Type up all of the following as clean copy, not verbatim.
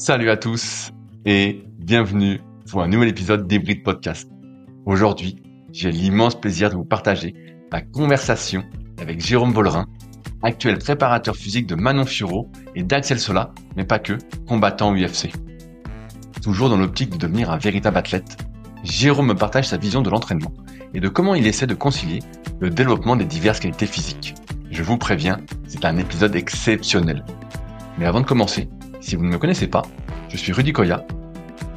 Salut à tous et bienvenue pour un nouvel épisode d'Hybrid Podcast. Aujourd'hui, j'ai l'immense plaisir de vous partager ma conversation avec Jérôme Vollerin, actuel préparateur physique de Manon Fiorot et d'Axel Sola, mais pas que, combattant UFC. Toujours dans l'optique de devenir un véritable athlète, Jérôme me partage sa vision de l'entraînement et de comment il essaie de concilier le développement des diverses qualités physiques. Je vous préviens, c'est un épisode exceptionnel. Mais avant de commencer, si vous ne me connaissez pas, je suis Rudy Koya,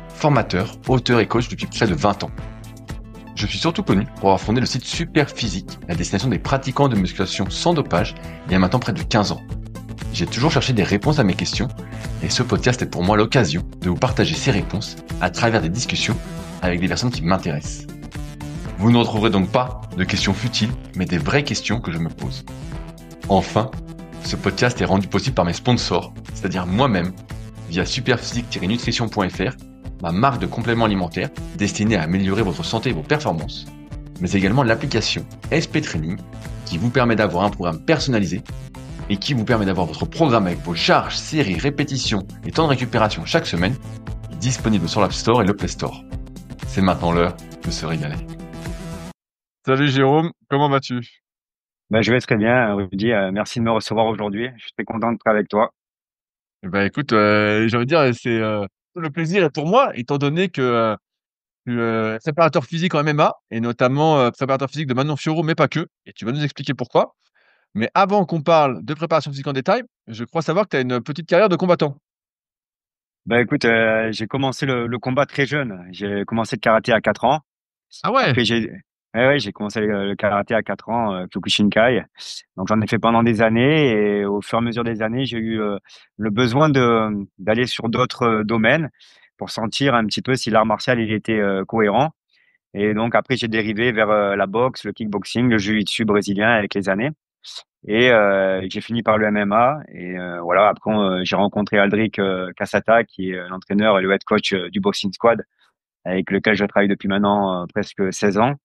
formateur, auteur et coach depuis près de 20 ans. Je suis surtout connu pour avoir fondé le site Super Physique, à destination des pratiquants de musculation sans dopage, il y a maintenant près de 15 ans. J'ai toujours cherché des réponses à mes questions, et ce podcast est pour moi l'occasion de vous partager ces réponses à travers des discussions avec des personnes qui m'intéressent. Vous ne retrouverez donc pas de questions futiles, mais des vraies questions que je me pose. Enfin, ce podcast est rendu possible par mes sponsors, c'est-à-dire moi-même, via superphysique-nutrition.fr, ma marque de compléments alimentaires destinée à améliorer votre santé et vos performances, mais également l'application SP Training qui vous permet d'avoir un programme personnalisé et qui vous permet d'avoir votre programme avec vos charges, séries, répétitions et temps de récupération chaque semaine, disponible sur l'App Store et le Play Store. C'est maintenant l'heure de se régaler. Salut Jérôme, comment vas-tu ? Je vais très bien, Rudy. Merci de me recevoir aujourd'hui. Je suis très content d'être avec toi. Écoute, j'ai envie de dire, c'est le plaisir est pour moi, étant donné que tu es préparateur physique en MMA et notamment préparateur physique de Manon Fiorot, mais pas que. Et tu vas nous expliquer pourquoi. Mais avant qu'on parle de préparation physique en détail, je crois savoir que tu as une petite carrière de combattant. Écoute, j'ai commencé le combat très jeune. J'ai commencé le karaté à 4 ans. Ah ouais. Après, j'ai commencé le karaté à 4 ans, Kyokushinkai. Donc, j'en ai fait pendant des années et au fur et à mesure des années, j'ai eu le besoin d'aller sur d'autres domaines pour sentir un petit peu si l'art martial il était cohérent. Et donc, après, j'ai dérivé vers la boxe, le kickboxing, le jiu-jitsu brésilien avec les années. Et j'ai fini par le MMA. Et voilà, après, j'ai rencontré Aldric Cassata, qui est l'entraîneur et le head coach du Boxing Squad, avec lequel je travaille depuis maintenant presque 16 ans.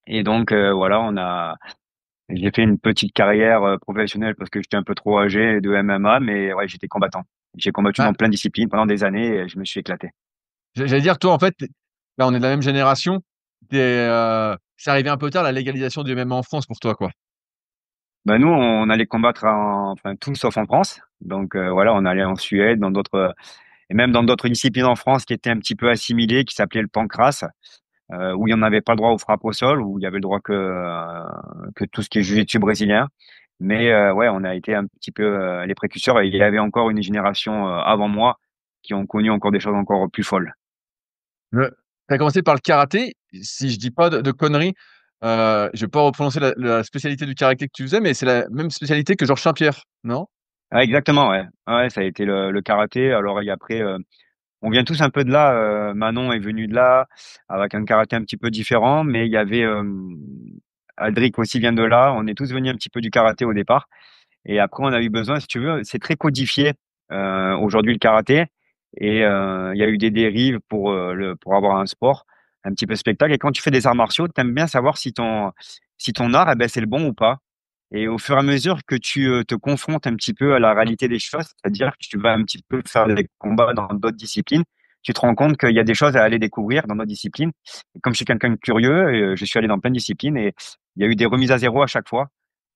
Et donc, voilà, j'ai fait une petite carrière professionnelle parce que j'étais un peu trop âgé de MMA, mais ouais, j'étais combattant. J'ai combattu Bah, dans plein de disciplines pendant des années et je me suis éclaté. j'allais dire, toi, en fait, là, on est de la même génération. C'est arrivé un peu tard, la légalisation du MMA en France pour toi, quoi. Nous, on allait combattre enfin, tout sauf en France. Donc, voilà, on allait en Suède, dans d'autres, et même dans d'autres disciplines en France qui étaient un petit peu assimilées, qui s'appelaient le pancrace, où il n'y en avait pas le droit aux frappes au sol, où il y avait le droit que tout ce qui est jiu-jitsu brésilien. Mais ouais, on a été un petit peu les précurseurs et il y avait encore une génération avant moi qui ont connu encore des choses encore plus folles. Tu as commencé par le karaté. Si je dis pas de conneries, je vais pas reprononcer la spécialité du karaté que tu faisais, mais c'est la même spécialité que Georges Saint-Pierre, non? Ah, exactement, ouais. Ouais, ça a été le karaté. Alors, et après, on vient tous un peu de là. Manon est venue de là avec un karaté un petit peu différent, mais il y avait Aldric aussi vient de là. On est tous venus un petit peu du karaté au départ. Et après, on a eu besoin, si tu veux, c'est très codifié aujourd'hui le karaté. Et il y a eu des dérives pour avoir un sport, un petit peu spectacle. Et quand tu fais des arts martiaux, tu aimes bien savoir si ton art, eh ben, c'est le bon ou pas. Et au fur et à mesure que tu te confrontes un petit peu à la réalité des choses, c'est-à-dire que tu vas un petit peu faire des combats dans d'autres disciplines, tu te rends compte qu'il y a des choses à aller découvrir dans d'autres disciplines. Et comme je suis quelqu'un de curieux, je suis allé dans plein de disciplines et il y a eu des remises à zéro à chaque fois.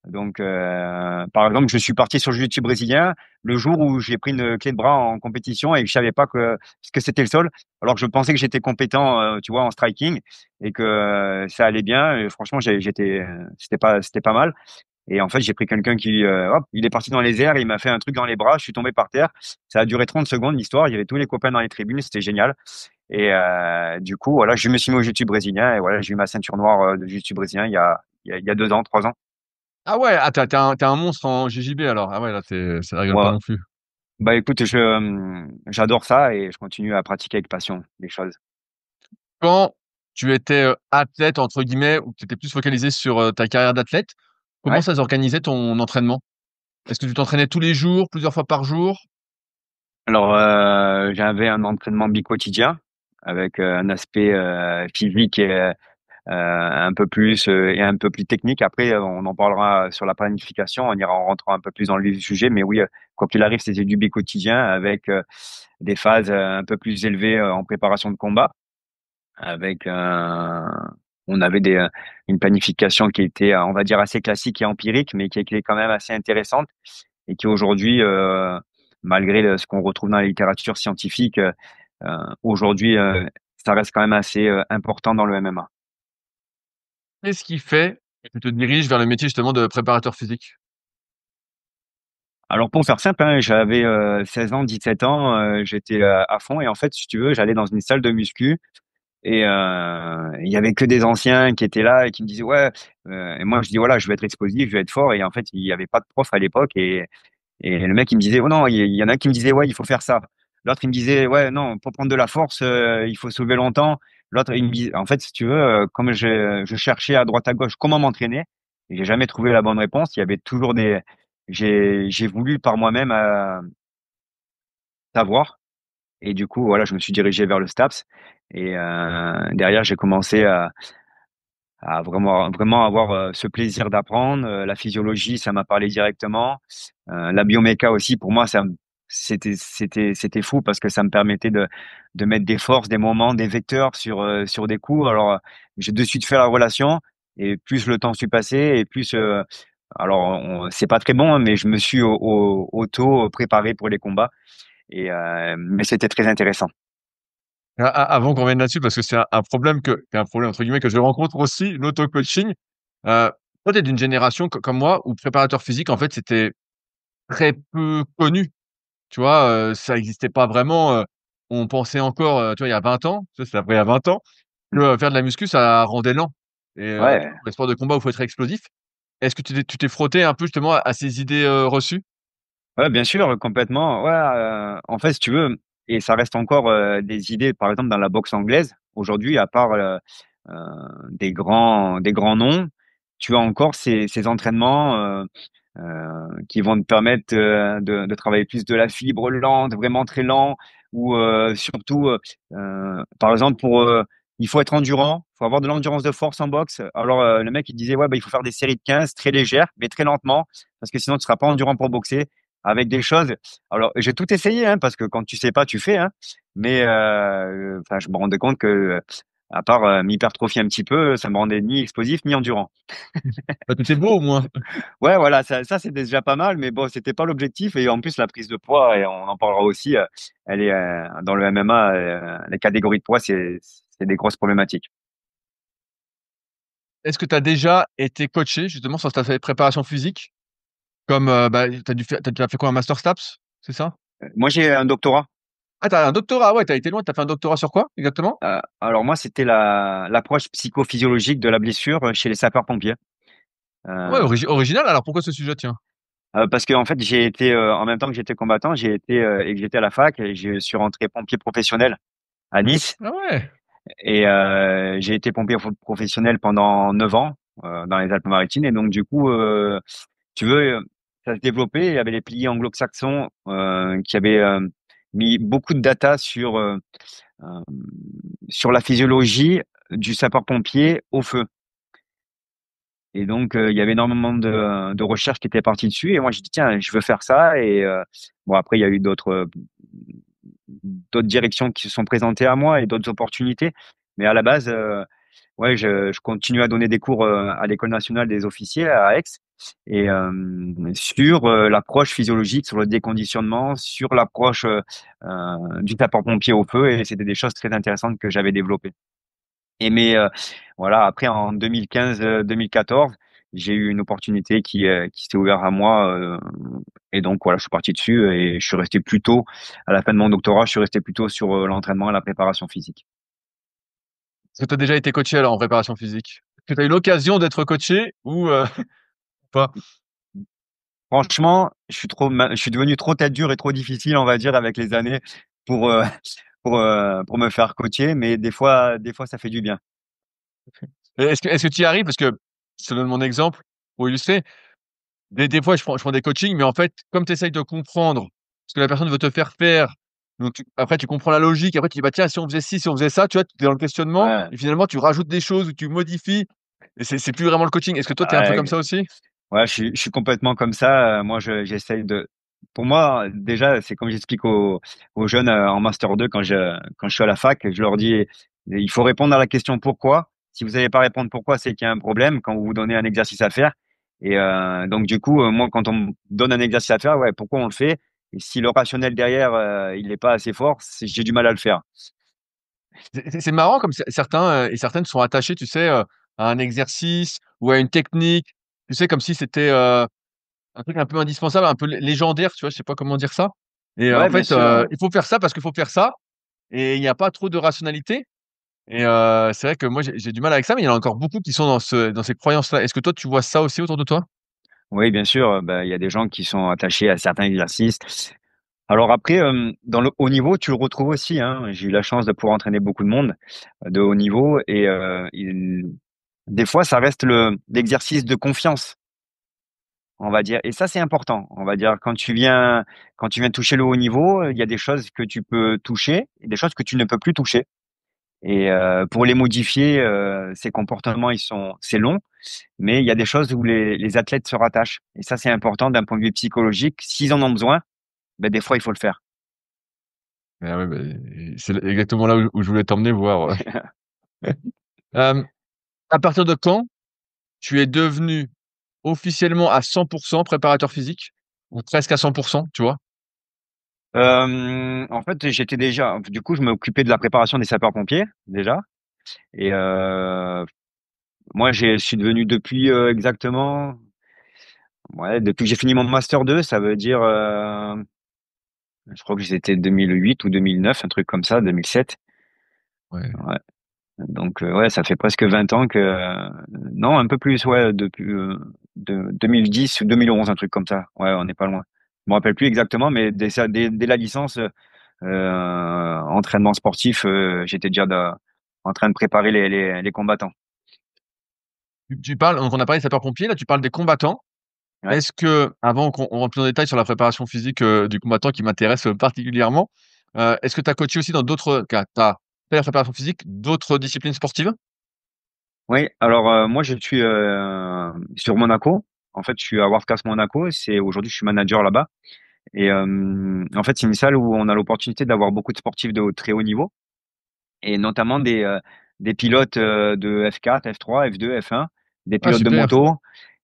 Donc, par exemple, je suis parti sur le jiu-jitsu brésilien le jour où j'ai pris une clé de bras en compétition et que je savais pas ce que c'était le sol, alors que je pensais que j'étais compétent, tu vois, en striking et que ça allait bien. Et franchement, c'était pas mal. Et en fait, j'ai pris quelqu'un qui, hop, il est parti dans les airs, il m'a fait un truc dans les bras, je suis tombé par terre. Ça a duré 30 secondes l'histoire. Il y avait tous les copains dans les tribunes, c'était génial. Et du coup, voilà, je me suis mis au jiu-jitsu brésilien et voilà, j'ai eu ma ceinture noire de jiu-jitsu brésilien il y a 2 ans, 3 ans. Ah ouais, ah, t'es un monstre en JJB alors. Ah ouais, là, ça rigole pas Ouais. non plus. Écoute, j'adore ça et je continue à pratiquer avec passion les choses. Quand tu étais athlète, entre guillemets, ou que tu étais plus focalisé sur ta carrière d'athlète, comment Ouais. ça s'organisait ton entraînement? Est-ce que tu t'entraînais tous les jours, plusieurs fois par jour? Alors, j'avais un entraînement bi-quotidien avec un aspect physique un peu plus et un peu plus technique. Après, on en parlera sur la planification, on ira en rentrant un peu plus dans le vif du sujet. Mais oui, quoi qu'il arrive, c'était du quotidien avec des phases un peu plus élevées en préparation de combat. Avec on avait une planification qui était, on va dire, assez classique et empirique, mais qui était quand même assez intéressante et qui aujourd'hui, malgré ce qu'on retrouve dans la littérature scientifique, aujourd'hui, ça reste quand même assez important dans le MMA. Qu'est-ce qui fait que tu te diriges vers le métier justement de préparateur physique? Alors pour faire simple, hein, j'avais 16 ans, 17 ans, j'étais à fond et en fait, si tu veux, j'allais dans une salle de muscu et il y avait que des anciens qui étaient là et qui me disaient: «Ouais», et moi je dis: «Voilà, je veux être explosif, je veux être fort» et en fait, il y avait pas de prof à l'époque et le mec il me disait: «Oh non», il y en a un qui me disait: «Ouais, il faut faire ça». L'autre il me disait: «Ouais, non, pour prendre de la force, il faut soulever longtemps». L'autre il me dit en fait, si tu veux, comme je cherchais à droite à gauche comment m'entraîner et j'ai jamais trouvé la bonne réponse, il y avait toujours des j'ai voulu par moi-même, savoir et du coup, voilà, je me suis dirigé vers le STAPS et derrière j'ai commencé à vraiment avoir ce plaisir d'apprendre. La physiologie, ça m'a parlé directement. La bioméca aussi, pour moi, c'était fou parce que ça me permettait de mettre des forces, des moments, des vecteurs sur des coups. Alors, j'ai de suite fait la relation et plus le temps s'est passé et plus, c'est pas très bon, hein, mais je me suis auto préparé pour les combats mais c'était très intéressant. Avant qu'on revienne là-dessus, parce que c'est un problème un problème entre guillemets que je rencontre aussi, l'auto-coaching. Toi, tu es d'une génération comme moi où préparateur physique, en fait, c'était très peu connu. Tu vois? Ça existait pas vraiment, on pensait encore, tu vois, il y a 20 ans, ça c'est après il y a 20 ans, que, faire de la muscu, ça rendait lent et Ouais. les sports de combat où il faut être explosif. Est-ce que tu t'es frotté un peu justement à ces idées, reçues? Ouais, bien sûr, complètement. Ouais, en fait, si tu veux et ça reste encore, des idées, par exemple, dans la boxe anglaise, aujourd'hui, à part, heu, des grands noms, tu as encore ces entraînements, qui vont te permettre, de travailler plus de la fibre lente, vraiment très lent ou, surtout, par exemple, il faut être endurant, il faut avoir de l'endurance de force en boxe. Alors, le mec, il disait: «Ouais, bah, il faut faire des séries de 15 très légères, mais très lentement, parce que sinon tu seras pas endurant pour boxer». Avec des choses alors j'ai tout essayé, hein, parce que quand tu sais pas, tu fais, hein, mais enfin, je me rendais compte que, à part, m'hypertrophier un petit peu, ça me rendait ni explosif ni endurant. Bah, tu étais beau au moins. Ouais, voilà, ça c'est déjà pas mal, mais bon, c'était pas l'objectif et en plus la prise de poids et on en parlera aussi, elle est, dans le MMA, les catégories de poids, c'est des grosses problématiques. Est-ce que tu as déjà été coaché justement sur ta préparation physique? Comme, bah, tu as fait quoi? Un master STAPS, c'est ça? Moi j'ai un doctorat, Ah, tu as un doctorat, ouais, tu as été loin, tu as fait un doctorat sur quoi exactement? alors moi c'était l'approche psychophysiologique de la blessure, chez les sapeurs-pompiers. Ouais, Heu original, alors pourquoi ce sujet, tiens? Parce qu'en fait, j'ai été, en même temps que j'étais combattant, j'ai été, et que j'étais à la fac et je suis rentré pompier professionnel à Nice Ah ouais! et j'ai été pompier professionnel pendant 9 ans, dans les Alpes-Maritimes et donc du coup, tu veux, ça se développait. Il y avait les piliers anglo-saxons, qui avaient, mis beaucoup de data hem, sur la physiologie du sapeur-pompier au feu. Et donc, il y avait énormément de recherches qui étaient parties dessus et moi j'ai dit: «Tiens, je veux faire ça» et bon après il y a eu d'autres directions qui se sont présentées à moi et d'autres opportunités. Mais à la base, ouais, je continue à donner des cours, à l'École nationale des officiers à Aix et sur, l'approche physiologique, sur le déconditionnement, sur l'approche, du sapeur-pompier au feu et c'était des choses très intéressantes que j'avais développées. Et mais voilà, après en 2015, 2014, j'ai eu une opportunité qui s'est ouverte à moi, et donc voilà, je suis parti dessus et je suis resté plutôt à la fin de mon doctorat, je suis resté plutôt sur, l'entraînement et la préparation physique. Est-ce que tu as déjà été coaché alors en préparation physique? Est-ce que tu as eu l'occasion d'être coaché ou pas? Franchement, je suis devenu trop tête dure et trop difficile, on va dire, avec les années pour, pour me faire coacher, mais des fois ça fait du bien. Et est-ce que tu y arrives? Parce que je te donne mon exemple pour illustrer. Des fois, je prends des coachings, mais en fait, comme tu essayes de comprendre ce que la personne veut te faire faire, Donc après, tu comprends la logique. Après, tu dis, bah tiens, si on faisait ci, si on faisait ça, tu vois, tu es dans le questionnement Ouais, et finalement, tu rajoutes des choses ou tu modifies et c'est plus vraiment le coaching. Est-ce que toi, tu es un peu comme ouais, ça aussi? ouais, je suis complètement comme ça. Moi, j'essaye de. Pour moi, déjà, c'est comme j'explique aux jeunes en master 2 quand je suis à la fac, je leur dis, il faut répondre à la question pourquoi. Si vous n'avez pas répondre pourquoi, c'est qu'il y a un problème quand vous vous donnez un exercice à faire. Et donc, du coup, moi, quand on me donne un exercice à faire, ouais, pourquoi on le fait? Et si le rationnel derrière, il n'est pas assez fort, j'ai du mal à le faire. C'est marrant comme certains et certaines sont attachés, tu sais, à un exercice ou à une technique. Tu sais, comme si c'était un truc un peu indispensable, un peu légendaire, tu vois, je sais pas comment dire ça. Et en Ouais, bien fait, sûr. il faut faire ça parce qu'il faut faire ça et il n'y a pas trop de rationalité. Et c'est vrai que moi, j'ai du mal avec ça, mais il y en a encore beaucoup qui sont dans ces croyances-là. Est-ce que toi, tu vois ça aussi autour de toi? Oui, bien sûr. Bah, il y a des gens qui sont attachés à certains exercices. Alors après, dans le haut niveau, tu le retrouves aussi, hein. J'ai eu la chance de pouvoir entraîner beaucoup de monde de haut niveau et des fois, ça reste l'exercice de confiance, on va dire. Et ça, c'est important. On va dire quand tu viens toucher le haut niveau, il y a des choses que tu peux toucher et des choses que tu ne peux plus toucher. Et pour les modifier, ces comportements, c'est long, mais il y a des choses où les athlètes se rattachent. Et ça, c'est important d'un point de vue psychologique. S'ils en ont besoin, ben, des fois, il faut le faire. Ah ouais, c'est exactement là où je voulais t'emmener voir. Hem, à partir de quand tu es devenu officiellement à 100 préparateur physique ou presque à 100, tu vois? En fait, j'étais déjà du coup, je m'occupais de la préparation des sapeurs-pompiers, déjà et moi, je suis devenu depuis, exactement ouais, depuis que j'ai fini mon master 2, ça veut dire, je crois que c'était 2008 ou 2009, un truc comme ça, 2007. Ouais. Ouais, donc ouais, ça fait presque 20 ans que non, un peu plus, ouais, depuis, de 2010 ou 2011, un truc comme ça. Ouais, on n'est pas loin. Je me rappelle plus exactement, mais dès la licence, entraînement sportif, j'étais déjà en train de préparer les combattants. Tu parles donc on a parlé des sapeurs-pompiers, là, tu parles des combattants. Ouais. Est-ce que, avant qu'on rentre plus en détail sur la préparation physique, du combattant qui m'intéresse, particulièrement, est-ce que tu as coaché aussi dans d'autres cas? Tu as fait la préparation physique, d'autres disciplines sportives? Oui, alors moi je suis sur Monaco. En fait, je suis à World Class Monaco. C'est aujourd'hui, je suis manager là-bas. Et en fait, c'est une salle où on a l'opportunité d'avoir beaucoup de sportifs de très haut niveau, et notamment des pilotes de F4, F3, F2, F1, des Ah pilotes de super! moto.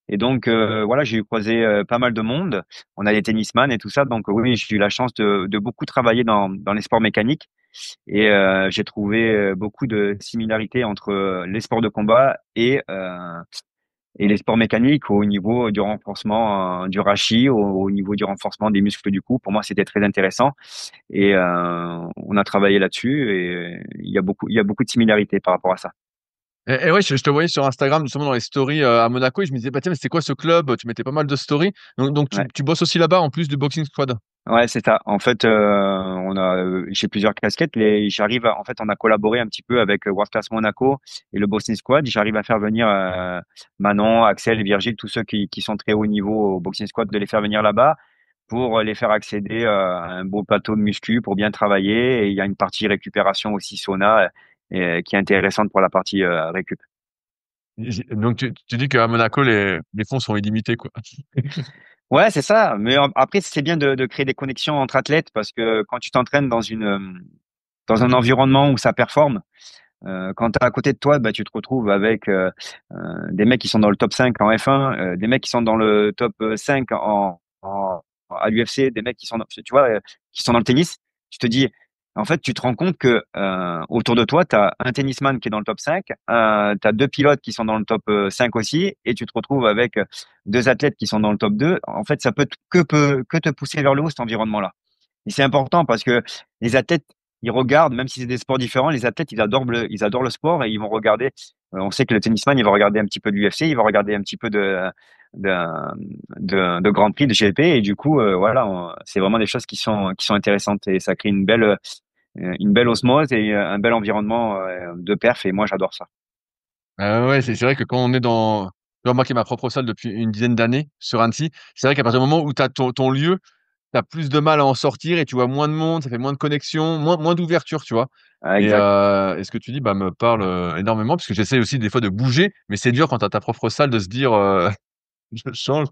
Et donc, voilà, j'ai croisé pas mal de monde. On a des tennisman et tout ça. Donc, oui, j'ai eu la chance de beaucoup travailler dans les sports mécaniques. Et j'ai trouvé beaucoup de similarités entre les sports de combat et les sports mécaniques au niveau du renforcement du rachis, au niveau du renforcement des muscles du cou. Pour moi, c'était très intéressant. Et on a travaillé là-dessus. Et il y a beaucoup de similarités par rapport à ça. Et ouais, je te voyais sur Instagram, justement, dans les stories, à Monaco et je me disais: «Bah, tiens, mais c'est quoi ce club?» Tu mettais pas mal de stories. Donc Ouais. tu bosses aussi là-bas, en plus du boxing squad? Ouais, c'est ça. En fait, j'ai plusieurs casquettes. En fait, on a collaboré un petit peu avec World Class Monaco et le Boxing Squad. J'arrive à faire venir Manon, Axel, Virgile, tous ceux qui sont très haut niveau au Boxing Squad, de les faire venir là-bas pour les faire accéder à un beau plateau de muscu pour bien travailler. Et il y a une partie récupération aussi sauna qui est intéressante pour la partie récup. Donc tu dis qu'à Monaco, les fonds sont illimités, quoi? Ouais, c'est ça. Mais après, c'est bien de créer des connexions entre athlètes parce que quand tu t'entraînes dans un environnement où ça performe, quand tu es à côté de toi, bah, tu te retrouves avec des mecs qui sont dans le top 5 en F1, des mecs qui sont dans le top 5 à l'UFC, des mecs qui sont, tu vois, qui sont dans le tennis. Tu te dis, en fait, tu te rends compte que autour de toi, tu as un tennisman qui est dans le top 5, tu as deux pilotes qui sont dans le top 5 aussi, et tu te retrouves avec deux athlètes qui sont dans le top 2. En fait, ça peut que te pousser vers le haut, cet environnement-là. Et c'est important parce que les athlètes, ils regardent, même si c'est des sports différents, les athlètes, ils adorent le sport et ils vont regarder. On sait que le tennisman, il va regarder un petit peu de l'UFC, il va regarder un petit peu de, de Grand Prix, de GP. Et du coup, voilà, c'est vraiment des choses qui sont intéressantes et ça crée une belle osmose et un bel environnement de perf. Et moi, j'adore ça. Ouais, c'est vrai que quand on est dans tu vois, moi qui ai ma propre salle depuis une dizaine d'années sur Annecy, c'est vrai qu'à partir du moment où tu as ton lieu, tu as plus de mal à en sortir et tu vois moins de monde, ça fait moins de connexion, moins d'ouverture, tu vois? Ah, Et, exact. ce que tu dis, bah, me parle, énormément parce que j'essaie aussi des fois de bouger, mais c'est dur quand tu as ta propre salle de se dire, «Je change».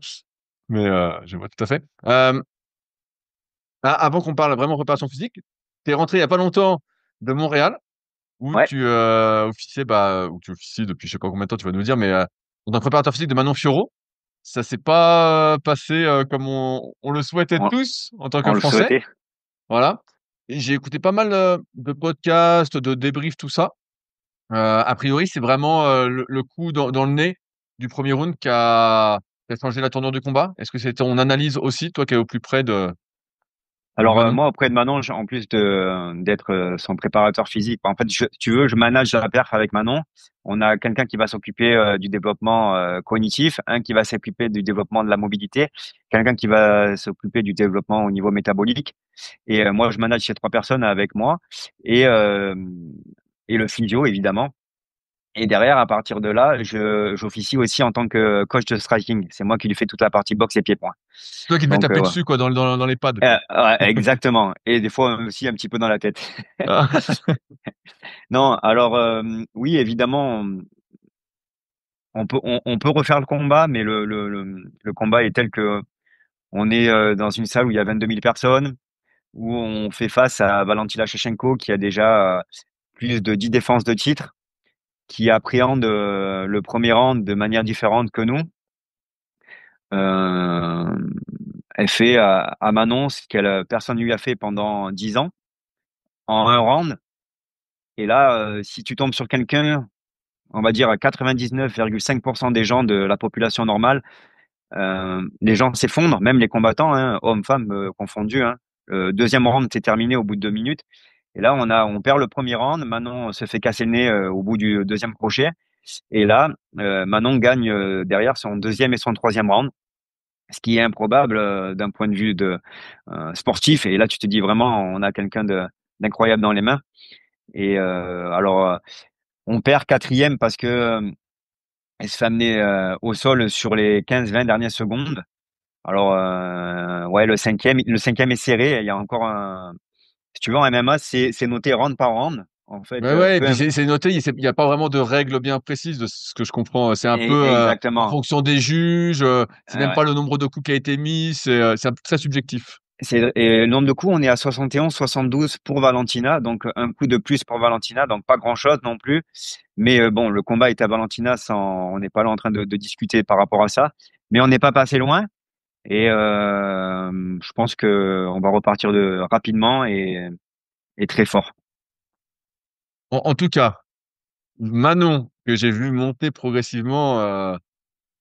Mais, je vois tout à fait. Avant qu'on parle vraiment préparation physique, tu es rentré il y a pas longtemps de Montréal où Ouais. tu, officiais, bah, où tu officies depuis je sais pas combien de temps, tu vas nous le dire, mais, en tant que préparateur physique de Manon Fiorot. Ça s'est pas passé, comme on le souhaitait On, tous en tant que on le Français, souhaitait. voilà. Et j'ai écouté pas mal, de podcasts, de débriefs, tout ça. A priori, c'est vraiment, le coup dans le nez du premier round qui a changé la tournure du combat? Est-ce que c'est ton analyse aussi, toi qui es au plus près de Alors Manon? moi auprès de Manon, en plus de d'être son préparateur physique, en fait, si tu veux, je manage la perf avec Manon. On a quelqu'un qui va s'occuper du développement cognitif, un qui va s'occuper du développement de la mobilité, quelqu'un qui va s'occuper du développement au niveau métabolique. Et moi, je manage ces trois personnes avec moi et et le physio évidemment. Et derrière, à partir de là, j'officie aussi en tant que coach de striking. C'est moi qui lui fais toute la partie boxe et pieds-points. C'est toi qui devais Donc taper ouais. dessus quoi dans les pads, quoi? Ouais, exactement. Et des fois aussi un petit peu dans la tête. Ah. Non, alors oui, évidemment, on peut refaire le combat, mais le combat est tel que on est dans une salle où il y a 22 000 personnes, où on fait face à Valentina Shevchenko qui a déjà plus de 10 défenses de titre, qui appréhende le premier round de manière différente que nous. Euh, Elle fait à Manon ce que personne ne lui a fait pendant 10 ans en un round. Et là, si tu tombes sur quelqu'un, on va dire à 99,5% des gens de la population normale, les gens s'effondrent, même les combattants, hein, hommes, femmes confondus. Hein. Le deuxième round, c'est terminé au bout de 2 minutes. Et là, on perd le premier round. Manon se fait casser le nez au bout du deuxième crochet. Et là, Manon gagne derrière son deuxième et son troisième round, ce qui est improbable d'un point de vue de sportif. Et là, tu te dis vraiment, on a quelqu'un d'incroyable dans les mains. Et on perd quatrième parce que elle se fait amener au sol sur les 15-20 dernières secondes. Alors ouais, le cinquième est serré. Il y a encore un. Si tu veux, en MMA, c'est noté round par round. En fait, Ouais, ouais, et puis c'est noté, il y a pas vraiment de règles bien précises de ce que je comprends. C'est un peu, en exactement. fonction des juges, c'est même Ouais. pas le nombre de coups qui a été mis, c'est un peu très subjectif. Et le nombre de coups, on est à 71, 72 pour Valentina, donc un coup de plus pour Valentina, donc pas grand-chose non plus. Mais bon, le combat est à Valentina, on n'est pas là en train de discuter par rapport à ça. Mais on n'est pas passé loin. Et je pense que on va repartir rapidement et très fort. En tout cas, Manon, que j'ai vu monter progressivement,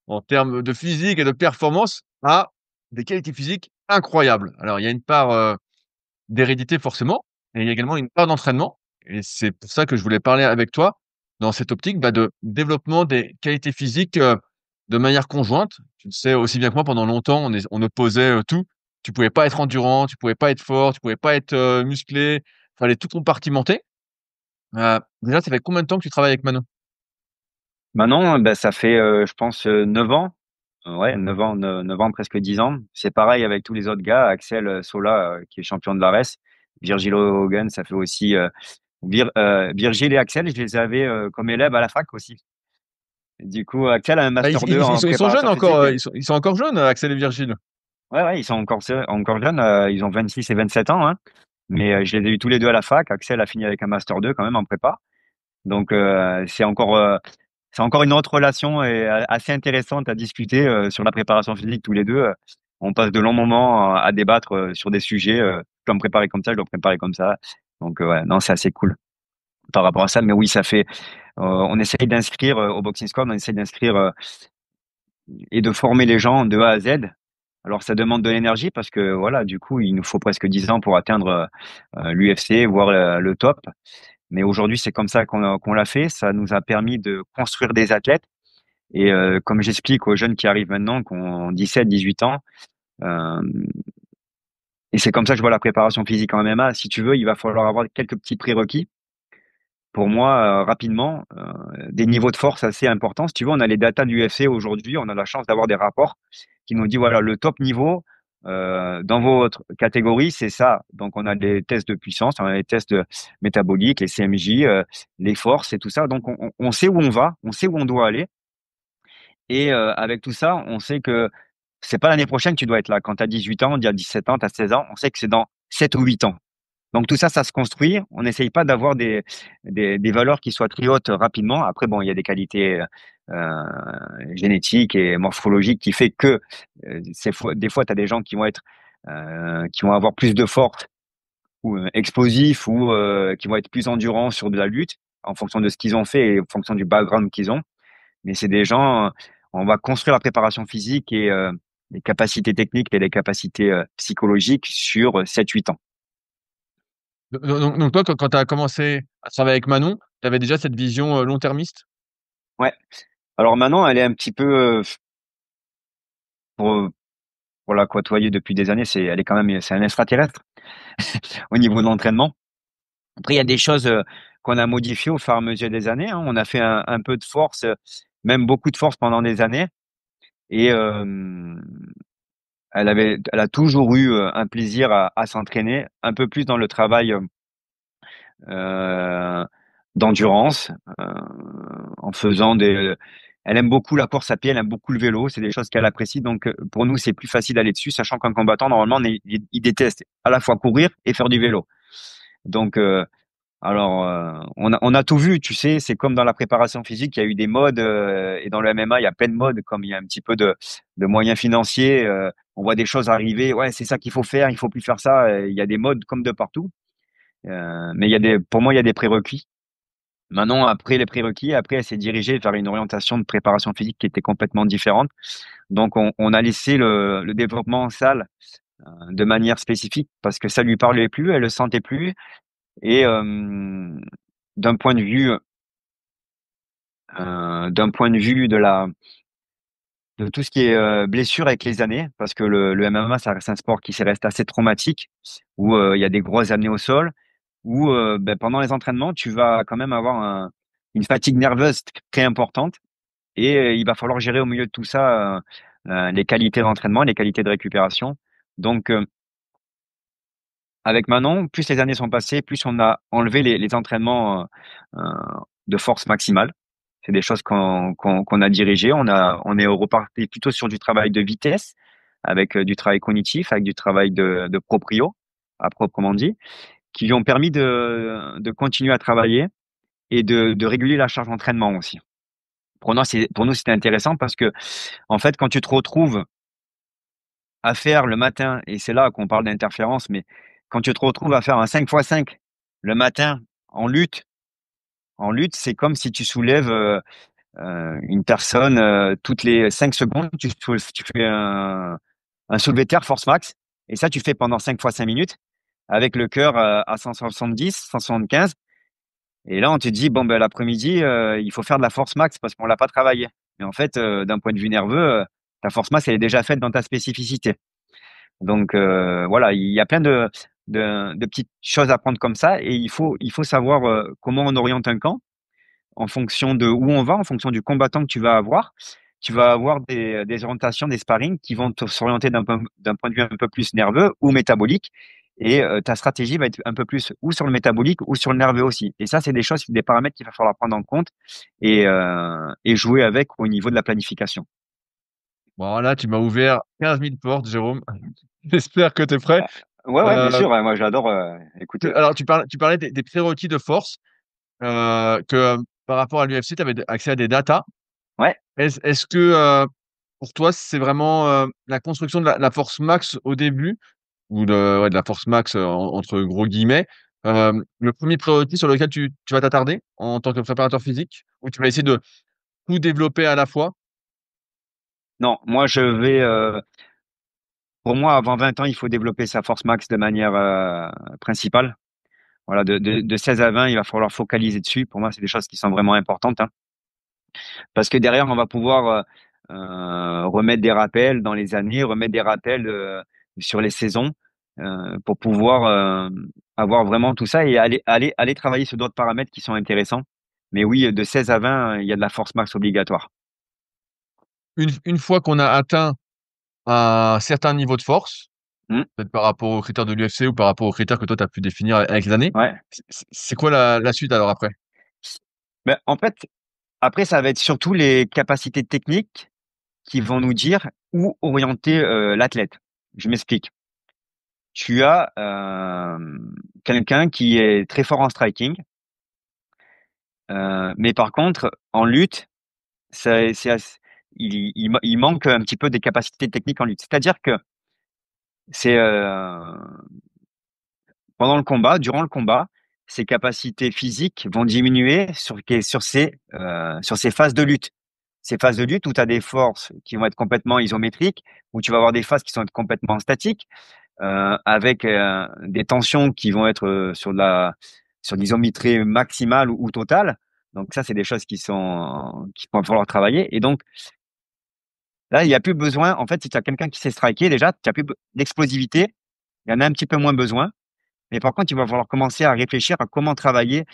en termes de physique et de performance, a des qualités physiques incroyables. Alors il y a une part, d'hérédité forcément, et il y a également une part d'entraînement et c'est pour ça que je voulais parler avec toi dans cette optique, bah, de développement des qualités physiques, de manière conjointe. Tu le sais aussi bien que moi, pendant longtemps, on opposait, tout. Tu pouvais pas être endurant, tu pouvais pas être fort, tu pouvais pas être, musclé, fallait tout compartimenter. Déjà, ça fait combien de temps que tu travailles avec Manon? Maintenant, ben, ça fait, je pense, 9 ans. Ouais, 9 ans, 9 ans, presque 10 ans. C'est pareil avec tous les autres gars. Axel Sola, qui est champion de l'ARES. Virgil Hogan, ça fait aussi. Virgile et Axel, je les avais comme élèves à la fac aussi. Du coup, Axel a un Ah, master 2 en ils sont jeunes préparation encore, physique. ils sont encore jeunes, Axel et Virgile? Ouais, ouais, ils sont encore jeunes. Ils ont 26 et 27 ans. Hein. Mais je les ai eu tous les deux à la fac. Axel a fini avec un master 2 quand même en prépa. Donc c'est encore une autre relation et assez intéressante à discuter sur la préparation physique tous les deux. On passe de longs moments à débattre sur des sujets. Je dois me préparer comme ça, je dois me préparer comme ça. Donc ouais, non, c'est assez cool par rapport à ça. Mais oui, ça fait. On essaye d'inscrire au Boxing Squad, on essaye d'inscrire et de former les gens de A à Z. Alors ça demande de l'énergie parce que voilà, du coup, il nous faut presque 10 ans pour atteindre l'UFC, voire le top. Mais aujourd'hui, c'est comme ça qu'on l'a fait. Ça nous a permis de construire des athlètes. Et comme j'explique aux jeunes qui arrivent maintenant, qui ont 17, 18 ans, euh, et c'est comme ça que je vois la préparation physique en MMA. Si tu veux, il va falloir avoir quelques petits prérequis. Pour moi, rapidement, des niveaux de force assez importants. Si tu veux, on a les datas du UFC aujourd'hui. On a la chance d'avoir des rapports qui nous disent, voilà, le top niveau, Dans votre catégorie, c'est ça. Donc, on a des tests de puissance, on a les tests métaboliques, les CMJ, les forces et tout ça. Donc, on sait où on va, on sait où on doit aller. Et avec tout ça, on sait que c'est pas l'année prochaine que tu dois être là. Quand tu as 18 ans, il y a 17 ans, tu as 16 ans, on sait que c'est dans 7 ou 8 ans. Donc tout ça, ça se construit. On n'essaye pas d'avoir des valeurs qui soient très hautes rapidement. Après, bon, il y a des qualités euh, génétiques et morphologiques qui fait que des fois, tu as des gens qui vont être qui vont avoir plus de force ou explosifs ou qui vont être plus endurants sur de la lutte en fonction de ce qu'ils ont fait et en fonction du background qu'ils ont. Mais c'est des gens, on va construire la préparation physique et les capacités techniques et les capacités psychologiques sur 7 8 ans. Donc toi, quand tu as commencé à travailler avec Manon, tu avais déjà cette vision long-termiste? Ouais. Alors maintenant, elle est un petit peu pour, pour la côtoyer depuis des années, elle est quand même, c'est un extraterrestre au niveau de l'entraînement. Après, il y a des choses qu'on a modifiées au fur et à mesure des années, hein. On a fait un peu de force, même beaucoup de force pendant des années. Et elle a toujours eu un plaisir à s'entraîner, un peu plus dans le travail euh, d'endurance, euh, en faisant des. Elle aime beaucoup la course à pied, elle aime beaucoup le vélo, c'est des choses qu'elle apprécie. Donc pour nous, c'est plus facile d'aller dessus, sachant qu'un combattant normalement, il déteste à la fois courir et faire du vélo. Donc on a tout vu, tu sais, c'est comme dans la préparation physique, il y a eu des modes, et dans le MMA, il y a plein de modes, comme il y a un petit peu de moyens financiers, on voit des choses arriver, ouais, c'est ça qu'il faut faire, il faut plus faire ça, il y a des modes comme de partout, mais pour moi, il y a des prérequis. Maintenant, après les prérequis, après, elle s'est dirigée vers une orientation de préparation physique qui était complètement différente. Donc, on a laissé le développement en salle de manière spécifique parce que ça lui parlait plus, elle le sentait plus, et d'un point de vue d'un point de vue de tout ce qui est blessure avec les années, parce que le MMA, ça reste un sport qui s'est resté assez traumatique, où il y a des grosses années au sol, où ben, pendant les entraînements, tu vas quand même avoir une fatigue nerveuse très importante, et il va falloir gérer au milieu de tout ça les qualités d'entraînement, les qualités de récupération. Donc, avec Manon, plus les années sont passées, plus on a enlevé les entraînements de force maximale. C'est des choses qu'on a dirigées. On est reparti plutôt sur du travail de vitesse, avec du travail cognitif, avec du travail de proprio, à proprement dit, qui lui ont permis de continuer à travailler et de réguler la charge d'entraînement aussi. Pour nous, c'était intéressant parce que, en fait, quand tu te retrouves à faire le matin, et c'est là qu'on parle d'interférence, mais quand tu te retrouves à faire un 5x5 le matin en lutte, c'est comme si tu soulèves une personne toutes les 5 secondes, tu fais un soulevé de terre force max, et ça, tu fais pendant 5 fois 5 minutes, avec le cœur à 170, 175. Et là, on te dit, bon, ben, l'après-midi, il faut faire de la force max parce qu'on l'a pas travaillé. Mais en fait, d'un point de vue nerveux, ta force max, elle est déjà faite dans ta spécificité. Donc voilà, il y a plein de petites choses à prendre comme ça, et il faut savoir comment on oriente un camp en fonction de où on va, en fonction du combattant que tu vas avoir. Tu vas avoir des orientations, des sparring qui vont s'orienter d'un point de vue un peu plus nerveux ou métabolique. Et ta stratégie va être un peu plus ou sur le métabolique ou sur le nerveux aussi. Et ça, c'est des choses, des paramètres qu'il va falloir prendre en compte et jouer avec au niveau de la planification. Bon, là, tu m'as ouvert 15 000 portes, Jérôme. J'espère que tu es prêt. Ouais, ouais, bien Euh, sûr. Moi, j'adore écouter. alors, tu parlais des prérequis de force, que par rapport à l'UFC, tu avais accès à des datas. Ouais. Est-ce que pour toi, c'est vraiment la construction de la force max au début, ou ouais, de la force max entre gros guillemets, le premier prérequis sur lequel tu vas t'attarder en tant que préparateur physique, ou tu vas essayer de tout développer à la fois? Non, moi, pour moi, avant 20 ans, il faut développer sa force max de manière principale. Voilà, de 16 à 20, il va falloir focaliser dessus. Pour moi, c'est des choses qui sont vraiment importantes, hein. Parce que derrière, on va pouvoir remettre des rappels dans les années, remettre des rappels sur les saisons pour pouvoir avoir vraiment tout ça et aller travailler sur d'autres paramètres qui sont intéressants. Mais oui, de 16 à 20, il y a de la force max obligatoire. Une fois qu'on a atteint un certain niveau de force, Mmh, peut-être par rapport aux critères de l'UFC ou par rapport aux critères que toi, tu as pu définir avec les années. ouais. C'est quoi la suite alors après? Ben en fait, après ça va être surtout les capacités techniques qui vont nous dire où orienter, l'athlète. Je m'explique. Tu as, quelqu'un qui est très fort en striking, mais par contre en lutte, c'est ass il manque un petit peu des capacités techniques en lutte. C'est-à-dire que c'est, pendant le combat, durant le combat, ses capacités physiques vont diminuer sur ses phases de lutte. Ces phases de lutte où tu as des forces qui vont être complètement isométriques, où tu vas avoir des phases qui sont complètement statiques, avec, des tensions qui vont être, sur l'isométrie maximale ou totale. Donc ça, c'est des choses qui vont falloir travailler et donc là, il y a plus besoin en fait, si tu as quelqu'un qui sait striker déjà, tu as plus be d'explosivité, il y en a un petit peu moins besoin. Mais par contre, il va falloir commencer à réfléchir à comment travailler,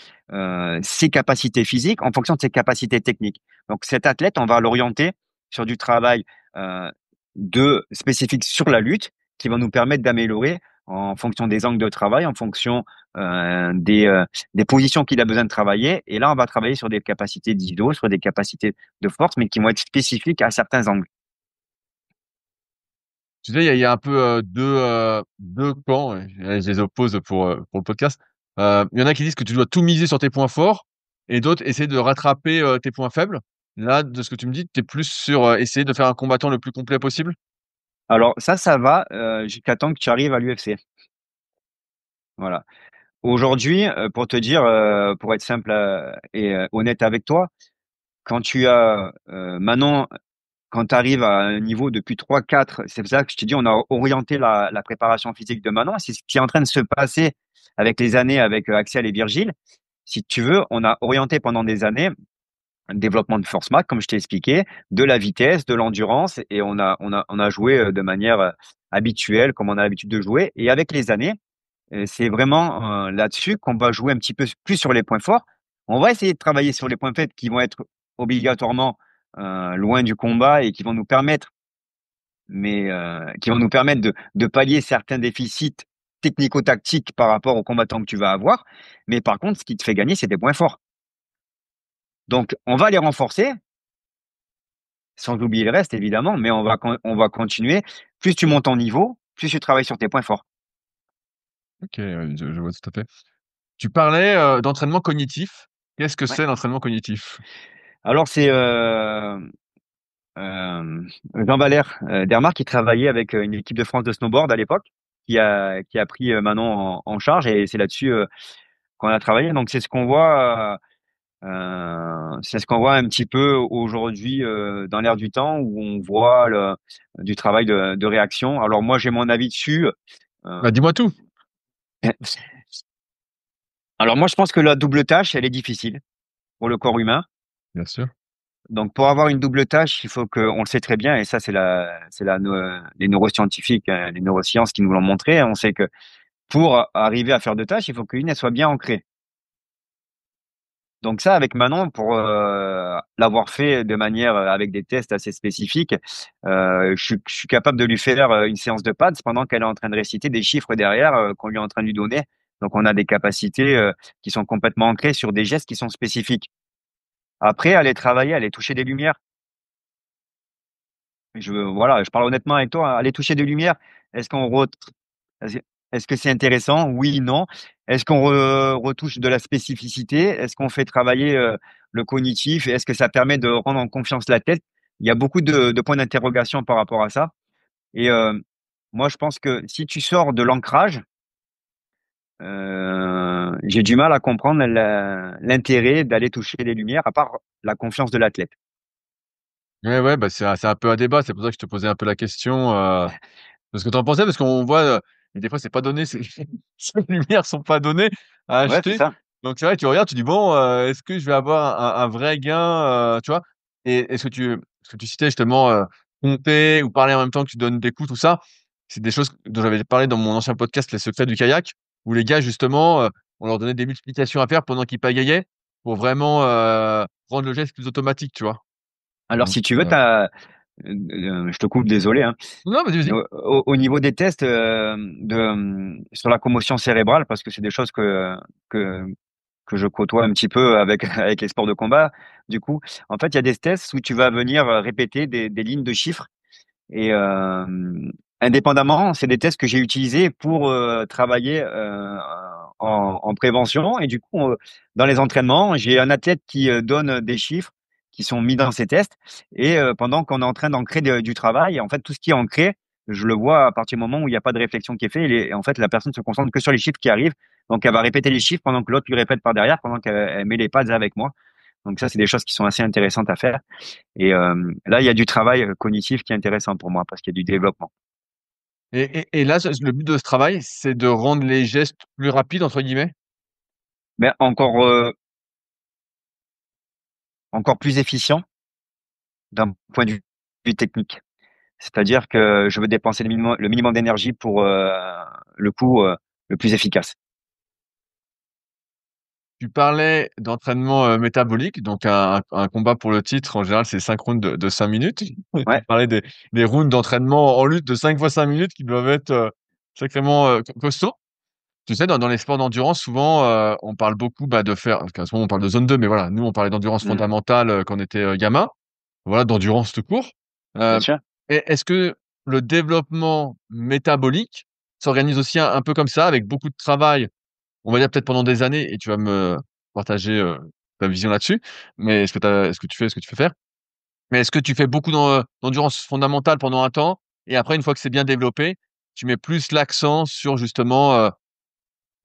ses capacités physiques en fonction de ses capacités techniques. Donc cet athlète, on va l'orienter sur du travail, heu, de spécifique sur la lutte, qui va nous permettre d'améliorer en fonction des angles de travail, en fonction, des positions qu'il a besoin de travailler et là, on va travailler sur des capacités d'iso, sur des capacités de force, mais qui vont être spécifiques à certains angles. Tu sais, il y a un peu, 2 camps, et je les oppose pour le podcast. Il y en a qui disent que tu dois tout miser sur tes points forts et d'autres essayer de rattraper, tes points faibles. Là, de ce que tu me dis, tu es plus sur, essayer de faire un combattant le plus complet possible? Alors ça va, jusqu'à temps que tu arrives à l'UFC. Voilà. Aujourd'hui, pour te dire, pour être simple, et honnête avec toi, quand tu as, maintenant, quand tu arrives à un niveau depuis 3-4, c'est pour ça que je te dis, on a orienté la préparation physique de Manon. C'est ce qui est en train de se passer avec les années avec, Axel et Virgile. Si tu veux, on a orienté pendant des années un développement de force max, comme je t'ai expliqué, de la vitesse, de l'endurance et on a joué, de manière, habituelle, comme on a l'habitude de jouer et avec les années, c'est vraiment, là-dessus qu'on va jouer un petit peu plus sur les points forts. On va essayer de travailler sur les points faibles qui vont être obligatoirement, loin du combat et qui vont nous permettre de pallier certains déficits technico-tactiques par rapport aux combattants que tu vas avoir. Mais par contre, ce qui te fait gagner, c'est tes points forts. Donc on va les renforcer, sans oublier le reste évidemment, mais on va continuer. Plus tu montes en niveau, plus tu travailles sur tes points forts. OK, je vois tout à fait. Tu parlais, d'entraînement cognitif. Qu'est-ce que Ouais. c'est l'entraînement cognitif? Alors c'est, Jean Valère, Dermar qui travaillait avec, une équipe de France de snowboard à l'époque, qui a pris, Manon en charge et c'est là-dessus, qu'on a travaillé. Donc c'est ce qu'on voit un petit peu aujourd'hui, dans l'air du temps où on voit du travail de réaction. Alors moi, j'ai mon avis dessus, heu, Bah, dis-moi tout. alors moi, je pense que la double tâche, elle est difficile pour le corps humain. Bien sûr. Donc pour avoir une double tâche, il faut que on le sait très bien et ça les neuroscientifiques, les neurosciences qui nous l'ont montré. On sait que pour arriver à faire 2 tâches, il faut qu'une elle soit bien ancrée. Donc ça, avec Manon, pour, l'avoir fait de manière, avec des tests assez spécifiques, je suis capable de lui faire, une séance de pads pendant qu'elle est en train de réciter des chiffres derrière, qu'on lui est en train de lui donner. Donc on a des capacités, qui sont complètement ancrées sur des gestes qui sont spécifiques. Après, aller travailler, aller toucher des lumières. Voilà, je parle honnêtement avec toi, hein. Aller toucher des lumières, est-ce qu'on ret est-ce est-ce que c'est intéressant? Oui, non. Est-ce qu'on retouche de la spécificité? Est-ce qu'on fait travailler, le cognitif? Et est-ce que ça permet de rendre en confiance la tête? Il y a beaucoup de points d'interrogation par rapport à ça et moi je pense que si tu sors de l'ancrage, j'ai du mal à comprendre l'intérêt d'aller toucher les lumières à part la confiance de l'athlète. Ouais, ouais, bah, c'est un peu un débat. C'est pour ça que je te posais un peu la question, de ce que tu en pensais. Parce qu'on voit, des fois, c'est pas donné, ces lumières sont pas données à Ouais, c'est acheter. ça. Donc c'est vrai, tu regardes, tu dis: «Bon, est-ce que je vais avoir un vrai gain?» Tu vois? Et ce que tu citais justement, compter ou parler en même temps que tu donnes des coups, tout ça, c'est des choses dont j'avais parlé dans mon ancien podcast, Les secrets du kayak, où les gars justement, on leur donnait des multiplications à faire pendant qu'ils pagaillaient pour vraiment, rendre le geste plus automatique, tu vois? Alors Donc si tu veux, je te coupe, désolé, hein. Non, vas-y, vas-y. Au niveau des tests sur la commotion cérébrale, parce que c'est des choses que que je côtoie un petit peu avec avec les sports de combat. Du coup, en fait, il y a des tests où tu vas venir répéter des lignes de chiffres et indépendamment, c'est des tests que j'ai utilisés pour travailler en prévention. Et du coup, dans les entraînements, j'ai un athlète qui donne des chiffres qui sont mis dans ces tests. Et pendant qu'on est en train d'ancrer du travail, en fait, tout ce qui est ancré, je le vois à partir du moment où il n'y a pas de réflexion qui est faite. Et en fait, la personne se concentre que sur les chiffres qui arrivent. Donc, elle va répéter les chiffres pendant que l'autre lui répète par derrière, pendant qu'elle met les pads avec moi. Donc ça, c'est des choses qui sont assez intéressantes à faire. Et là, il y a du travail cognitif qui est intéressant pour moi parce qu'il y a du développement. Et là, le but de ce travail, c'est de rendre les gestes plus rapides, entre guillemets. Mais encore plus efficient d'un point de vue technique. C'est-à-dire que je veux dépenser le minimum d'énergie pour le coup le plus efficace. Tu parlais d'entraînement métabolique, donc un combat pour le titre, en général, c'est 5 rounds de 5 minutes. Tu Ouais. parlais des rounds d'entraînement en lutte de 5 fois 5 minutes qui doivent être sacrément costauds. Tu sais, dans les sports d'endurance, souvent, on parle beaucoup de faire, parce qu'à ce moment, on parle de zone 2, mais voilà, nous, on parlait d'endurance Mm. fondamentale quand on était gamin. Voilà, d'endurance tout court. Bien Euh, sûr. est-ce que le développement métabolique s'organise aussi un peu comme ça, avec beaucoup de travail, on va dire peut-être pendant des années, et tu vas me partager ta vision là-dessus, mais est-ce que tu fais ce que tu fais faire? Mais est-ce que tu fais beaucoup d'endurance fondamentale pendant un temps, et après, une fois que c'est bien développé, tu mets plus l'accent sur justement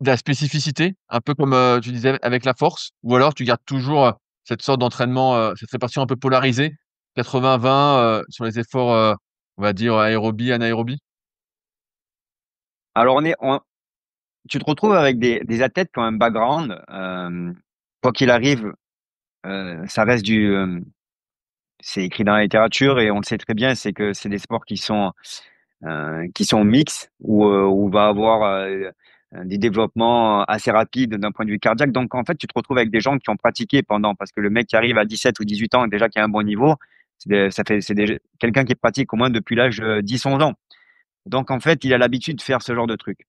de la spécificité, un peu comme tu disais avec la force, ou alors tu gardes toujours cette sorte d'entraînement, cette répartition un peu polarisée, 80-20 sur les efforts, on va dire aérobie, anaérobie? Alors tu te retrouves avec des athlètes qui ont un background. Quoi qu'il arrive, ça reste c'est écrit dans la littérature et on le sait très bien, c'est que c'est des sports qui sont mixtes où on va avoir des développements assez rapides d'un point de vue cardiaque. Donc, en fait, tu te retrouves avec des gens qui ont pratiqué pendant, parce que le mec qui arrive à 17 ou 18 ans et déjà qui a un bon niveau, c'est quelqu'un qui pratique au moins depuis l'âge de 10-11 ans. Donc, en fait, il a l'habitude de faire ce genre de truc.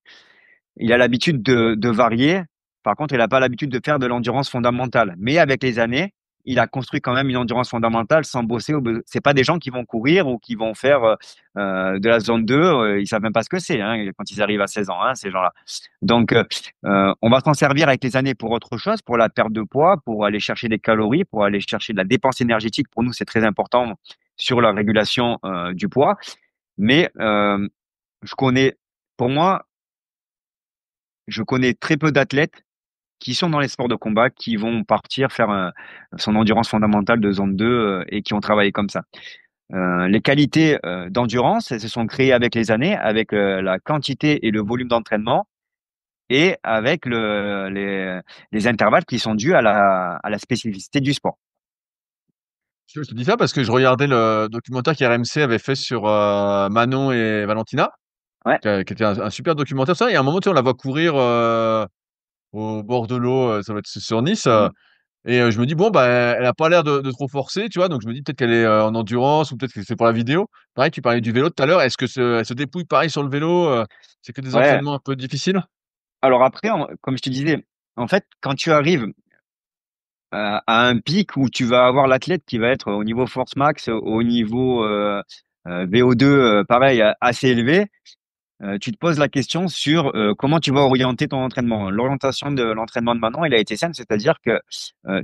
Il a l'habitude de varier. Par contre, il n'a pas l'habitude de faire de l'endurance fondamentale. Mais avec les années, il a construit quand même une endurance fondamentale sans bosser. C'est pas des gens qui vont courir ou qui vont faire de la zone 2. Ils savent même pas ce que c'est hein, quand ils arrivent à 16 ans, hein, ces gens-là. Donc, on va s'en servir avec les années pour autre chose, pour la perte de poids, pour aller chercher des calories, pour aller chercher de la dépense énergétique. Pour nous, c'est très important sur la régulation du poids. Mais je connais, pour moi, je connais très peu d'athlètes qui sont dans les sports de combat, qui vont partir faire son endurance fondamentale de zone 2 et qui ont travaillé comme ça. Les qualités d'endurance, elles se sont créées avec les années, avec la quantité et le volume d'entraînement et avec les intervalles qui sont dus à la spécificité du sport. Je te dis ça parce que je regardais le documentaire qu'RMC avait fait sur Manon et Valentina, Ouais. qui était un super documentaire. Ça, et à un moment, tu sais, on la voit courir au bord de l'eau, ça va être sur Nice. Mhm. Et je me dis, bon, bah, elle a pas l'air de trop forcer, tu vois. Donc je me dis peut-être qu'elle est en endurance ou peut-être que c'est pour la vidéo. Pareil, tu parlais du vélo tout à l'heure. Est-ce que elle se dépouille pareil sur le vélo? C'est que des Ouais. entraînements un peu difficiles? Alors après, comme je te disais, en fait, quand tu arrives à un pic où tu vas avoir l'athlète qui va être au niveau force max, au niveau VO2, pareil, assez élevé, tu te poses la question sur comment tu vas orienter ton entraînement. L'orientation de l'entraînement de Manon, il a été simple, c'est-à-dire que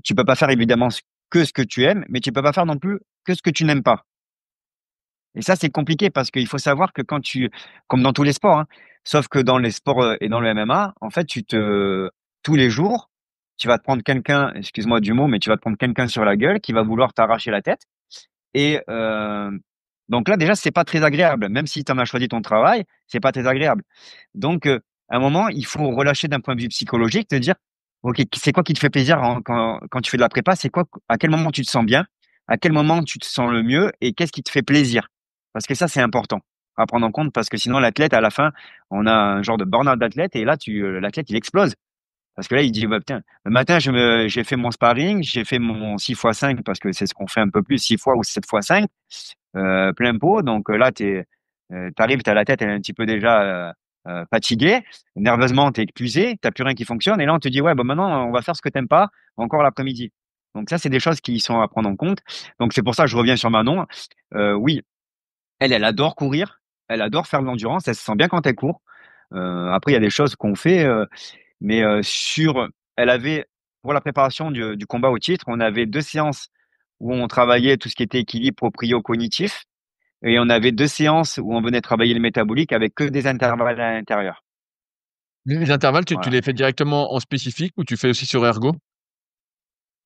tu peux pas faire évidemment que ce que tu aimes, mais tu peux pas faire non plus que ce que tu n'aimes pas. Et ça, c'est compliqué parce qu'il faut savoir que comme dans tous les sports, hein, sauf que dans les sports et dans le MMA, en fait, tous les jours, tu vas te prendre quelqu'un, excuse-moi du mot, mais tu vas te prendre quelqu'un sur la gueule qui va vouloir t'arracher la tête. Et donc là, déjà, c'est pas très agréable. Même si tu en as choisi ton travail, c'est pas très agréable. Donc, à un moment, il faut relâcher d'un point de vue psychologique, te dire, OK, c'est quoi qui te fait plaisir quand tu fais de la prépa? C'est quoi, à quel moment tu te sens bien? À quel moment tu te sens le mieux? Et qu'est-ce qui te fait plaisir? Parce que ça, c'est important à prendre en compte parce que sinon, l'athlète, à la fin, on a un genre de burn-out d'athlète et là, l'athlète, il explose. Parce que là, il dit, bah, putain, le matin, j'ai fait mon sparring, j'ai fait mon 6 x 5 parce que c'est ce qu'on fait un peu plus, 6 fois ou 7 x 5. plein pot. Donc là, t'arrives, t'as la tête, elle est un petit peu déjà fatiguée. Nerveusement, t'es épuisé, t'as plus rien qui fonctionne. Et là, on te dit, ouais, bon, maintenant, on va faire ce que t'aimes pas encore l'après-midi. Donc ça, c'est des choses qui sont à prendre en compte. Donc c'est pour ça que je reviens sur Manon. Oui, elle adore courir. Elle adore faire de l'endurance. Elle se sent bien quand elle court. Après, il y a des choses qu'on fait, mais elle avait, pour la préparation du combat au titre, on avait 2 séances où on travaillait tout ce qui était équilibre proprio-cognitif. Et on avait 2 séances où on venait travailler le métabolique avec que des intervalles à l'intérieur. Les intervalles, tu Voilà. les fais directement en spécifique ou tu fais aussi sur Ergo?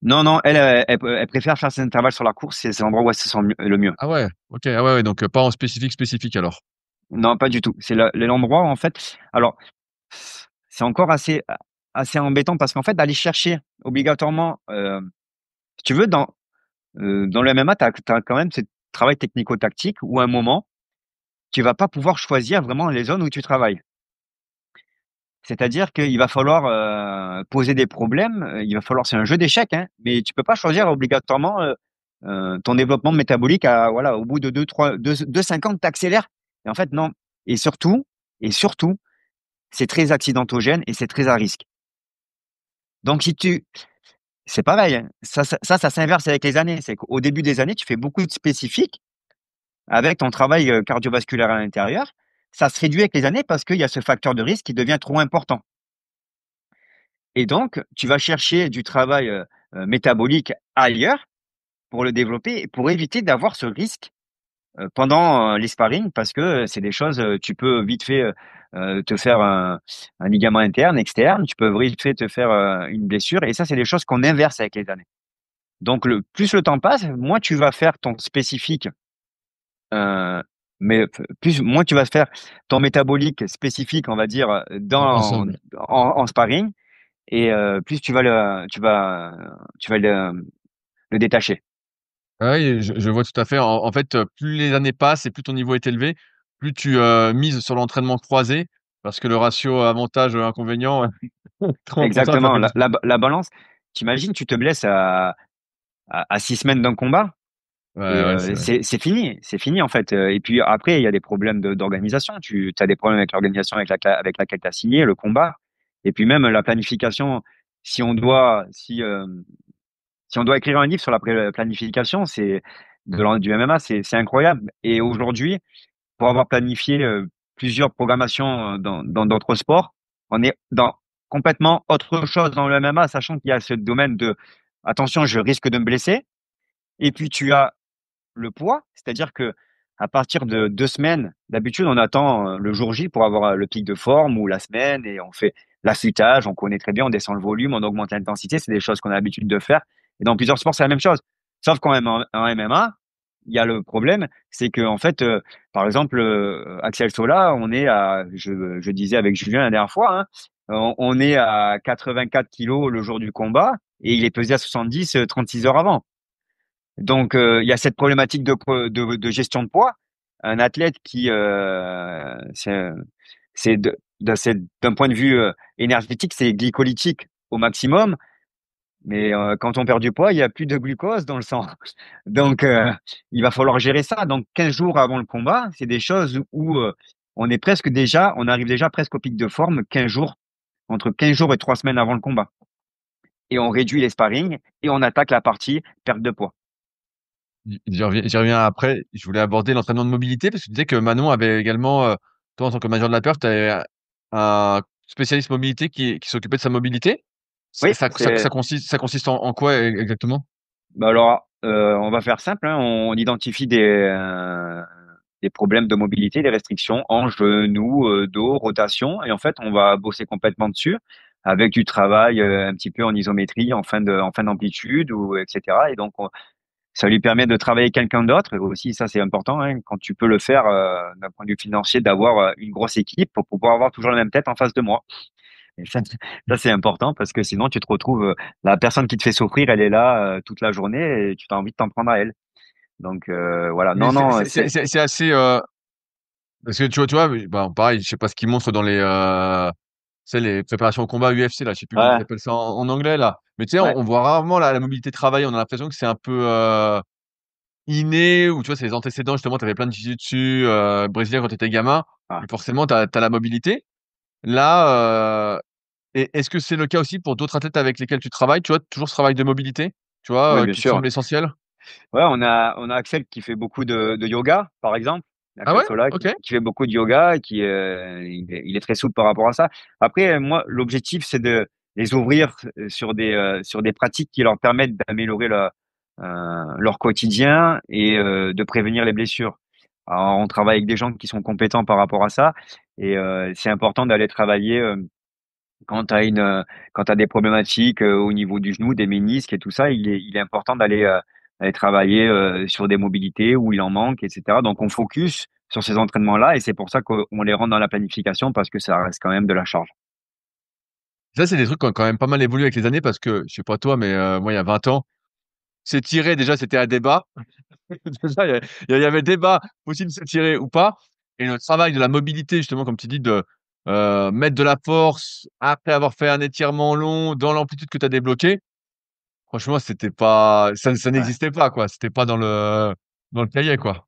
Non, non, elle préfère faire ses intervalles sur la course, c'est l'endroit où elle se sent le mieux. Ah ouais, ok, ah ouais, ouais, donc pas en spécifique spécifique alors. Non, pas du tout. C'est l'endroit où, en fait. Alors, c'est encore assez embêtant parce qu'en fait, d'aller chercher obligatoirement, si tu veux, dans le MMA, tu as quand même ce travail technico-tactique où à un moment, tu vas pas pouvoir choisir vraiment les zones où tu travailles. C'est-à-dire qu'il va falloir poser des problèmes, il va falloir, c'est un jeu d'échecs, hein, mais tu peux pas choisir obligatoirement ton développement métabolique voilà, au bout de 2,50, tu accélères. Et en fait, non. Et surtout, c'est très accidentogène et c'est très à risque. Donc, c'est pareil, hein. Ça s'inverse avec les années. C'est qu'au début des années, tu fais beaucoup de spécifiques avec ton travail cardiovasculaire à l'intérieur. Ça se réduit avec les années parce qu'il y a ce facteur de risque qui devient trop important. Et donc, tu vas chercher du travail métabolique ailleurs pour le développer et pour éviter d'avoir ce risque pendant les sparring parce que c'est des choses, tu peux vite fait te faire un ligament interne, externe, tu peux vite fait te faire une blessure et ça, c'est des choses qu'on inverse avec les années. Donc, plus le temps passe, moins tu vas faire ton spécifique, euh, mais moins tu vas faire ton métabolique spécifique, on va dire, Ensemble. en sparring et plus tu vas le détacher. Ah oui, je vois tout à fait. En fait, plus les années passent et plus ton niveau est élevé, plus tu mises sur l'entraînement croisé parce que le ratio avantage, inconvénient, te rend contraint de faire Exactement. quelque chose. La balance, t'imagines, tu te blesses à 6 semaines d'un combat Ouais, et ouais, c'est vrai. c'est fini en fait. Et puis après, il y a des problèmes d'organisation. Tu as des problèmes avec l'organisation avec laquelle tu as signé le combat. Et puis même la planification, si on doit, si, euh, si on doit écrire un livre sur la planification, du MMA, c'est incroyable. Et aujourd'hui, pour avoir planifié plusieurs programmations dans d'autres sports, on est dans complètement autre chose dans le MMA, sachant qu'il y a ce domaine de attention, je risque de me blesser. Et puis tu as le poids, c'est-à-dire que à partir de 2 semaines, d'habitude on attend le jour J pour avoir le pic de forme ou la semaine et on fait l'affûtage, on connaît très bien, on descend le volume, on augmente l'intensité, c'est des choses qu'on a l'habitude de faire. Et dans plusieurs sports, c'est la même chose. Sauf qu'en en MMA, il y a le problème, c'est que en fait, par exemple, Axel Sola, je disais avec Julien la dernière fois, hein, on est à 84 kilos le jour du combat et il est pesé à 70 36 heures avant. Donc, il y a cette problématique de gestion de poids. Un athlète qui, c'est d'un point de vue énergétique, c'est glycolytique au maximum. Mais quand on perd du poids, il y a plus de glucose dans le sang. Donc, il va falloir gérer ça. Donc, 15 jours avant le combat, c'est des choses où on arrive déjà presque au pic de forme 15 jours, entre 15 jours et 3 semaines avant le combat. Et on réduit les sparring et on attaque la partie perte de poids. J'y reviens après. Je voulais aborder l'entraînement de mobilité parce que tu disais que Manon avait également, toi en tant que manager de la peur, tu avais un spécialiste mobilité qui s'occupait de sa mobilité. Ça, Oui, ça, ça, c'est. ça consiste en quoi exactement? Bah alors, on va faire simple, hein. On identifie des problèmes de mobilité, des restrictions en genoux, dos, rotation, et en fait, on va bosser complètement dessus avec du travail un petit peu en isométrie, en fin d'amplitude ou etc. Et donc, ça lui permet de travailler quelqu'un d'autre. Et aussi, ça c'est important, hein, quand tu peux le faire d'un point de vue financier, d'avoir une grosse équipe pour pouvoir avoir toujours la même tête en face de moi. Et ça c'est important parce que sinon tu te retrouves, la personne qui te fait souffrir, elle est là toute la journée et tu as envie de t'en prendre à elle. Donc voilà, Mais non, non, c'est assez, parce que tu vois, oui, bah, pareil, je sais pas ce qu'ils montrent dans les, tu sais, les préparations au combat UFC là, je sais plus comment ils ouais, appellent ça en anglais là. Mais tu sais, ouais, on voit rarement la mobilité travailler. On a l'impression que c'est un peu, inné ou tu vois, c'est les antécédents, justement, tu avais plein de jiu-jitsu brésilien quand tu étais gamin Ah, et forcément tu as la mobilité. Là, et est-ce que c'est le cas aussi pour d'autres athlètes avec lesquels tu travailles? Tu vois, toujours ce travail de mobilité, tu ouais, vois, bien qui te sûr. semble essentiel? Ouais, on a Axel qui fait beaucoup de yoga, par exemple. Ah Axel ouais? Sola OK. qui fait beaucoup de yoga et il est très souple par rapport à ça. Après, moi, l'objectif, c'est de les ouvrir sur des pratiques qui leur permettent d'améliorer leur quotidien et de prévenir les blessures. Alors, on travaille avec des gens qui sont compétents par rapport à ça et c'est important d'aller travailler quand tu as quand tu des problématiques, au niveau du genou, des ménisques et tout ça, il est important d'aller travailler, sur des mobilités où il en manque et cetera. Donc on focus sur ces entraînements-là et c'est pour ça qu'on les rentre dans la planification parce que ça reste quand même de la charge. Ça, c'est des trucs qui ont quand même pas mal évolué avec les années parce que, je sais pas toi, mais moi, il y a 20 ans, s'étirer déjà, c'était un débat. Déjà, il y avait débat, faut-il s'étirer ou pas? Et le travail de la mobilité, justement, comme tu dis, de, mettre de la force après avoir fait un étirement long dans l'amplitude que tu as débloquée. Franchement, c'était pas ça Ouais. n'existait pas, quoi. C'était pas dans le cahier, quoi.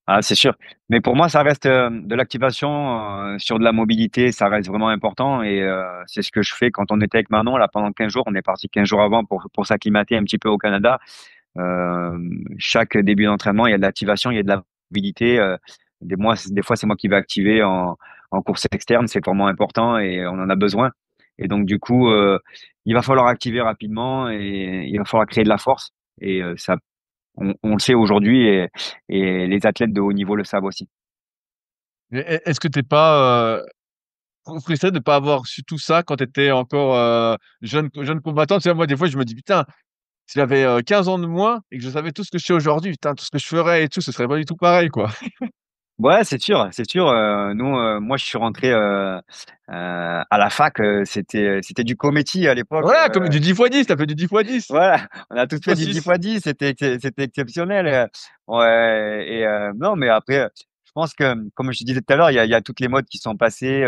Ah, c'est sûr. Mais pour moi, ça reste, de l'activation, sur de la mobilité, ça reste vraiment important et c'est ce que je fais quand on était avec Manon là pendant 15 jours. On est parti 15 jours avant pour s'acclimater un petit peu au Canada. Chaque début d'entraînement, il y a de l'activation, il y a de la mobilité. Des fois, c'est moi qui vais activer en course externe. C'est vraiment important et on en a besoin. Et donc, du coup, il va falloir activer rapidement et il va falloir créer de la force. Et ça, on le sait aujourd'hui et les athlètes de haut niveau le savent aussi. Mais est-ce que tu es pas, frustré de pas avoir su tout ça quand tu étais encore, jeune combattant? Tu sais, moi, des fois, je me dis: «Putain, si j'avais, 15 ans de moins et que je savais tout ce que je sais aujourd'hui, putain, tout ce que je ferais et tout, ce serait pas du tout pareil, quoi». Ouais, c'est sûr, c'est sûr. Nous, moi, je suis rentré à la fac. C'était du comédie à l'époque. Voilà, comme du 10 x 10, tu as fait du 10 x 10. Voilà, on a tous fait Fois du 10 6. fois 10, c'était exceptionnel. Ouais, et non, mais après, je pense que, comme je te disais tout à l'heure, il y a toutes les modes qui sont passées,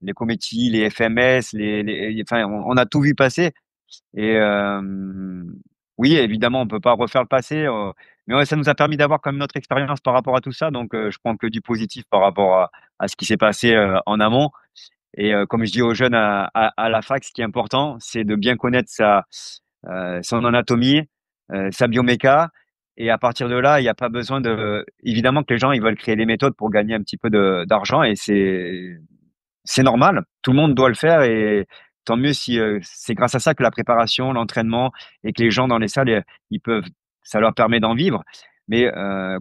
les comédies, les FMS, enfin, on a tout vu passer. Et oui, évidemment, on peut pas refaire le passé, mais ouais, ça nous a permis d'avoir quand même notre expérience par rapport à tout ça. Donc, je prends que du positif par rapport à ce qui s'est passé en amont. Et comme je dis aux jeunes à la fac, ce qui est important, c'est de bien connaître son anatomie, sa bioméca. Et à partir de là, il n'y a pas besoin de. Évidemment que les gens, ils veulent créer des méthodes pour gagner un petit peu d'argent et c'est normal. Tout le monde doit le faire et tant mieux si c'est grâce à ça que la préparation, l'entraînement et que les gens dans les salles, ils peuvent, ça leur permet d'en vivre. Mais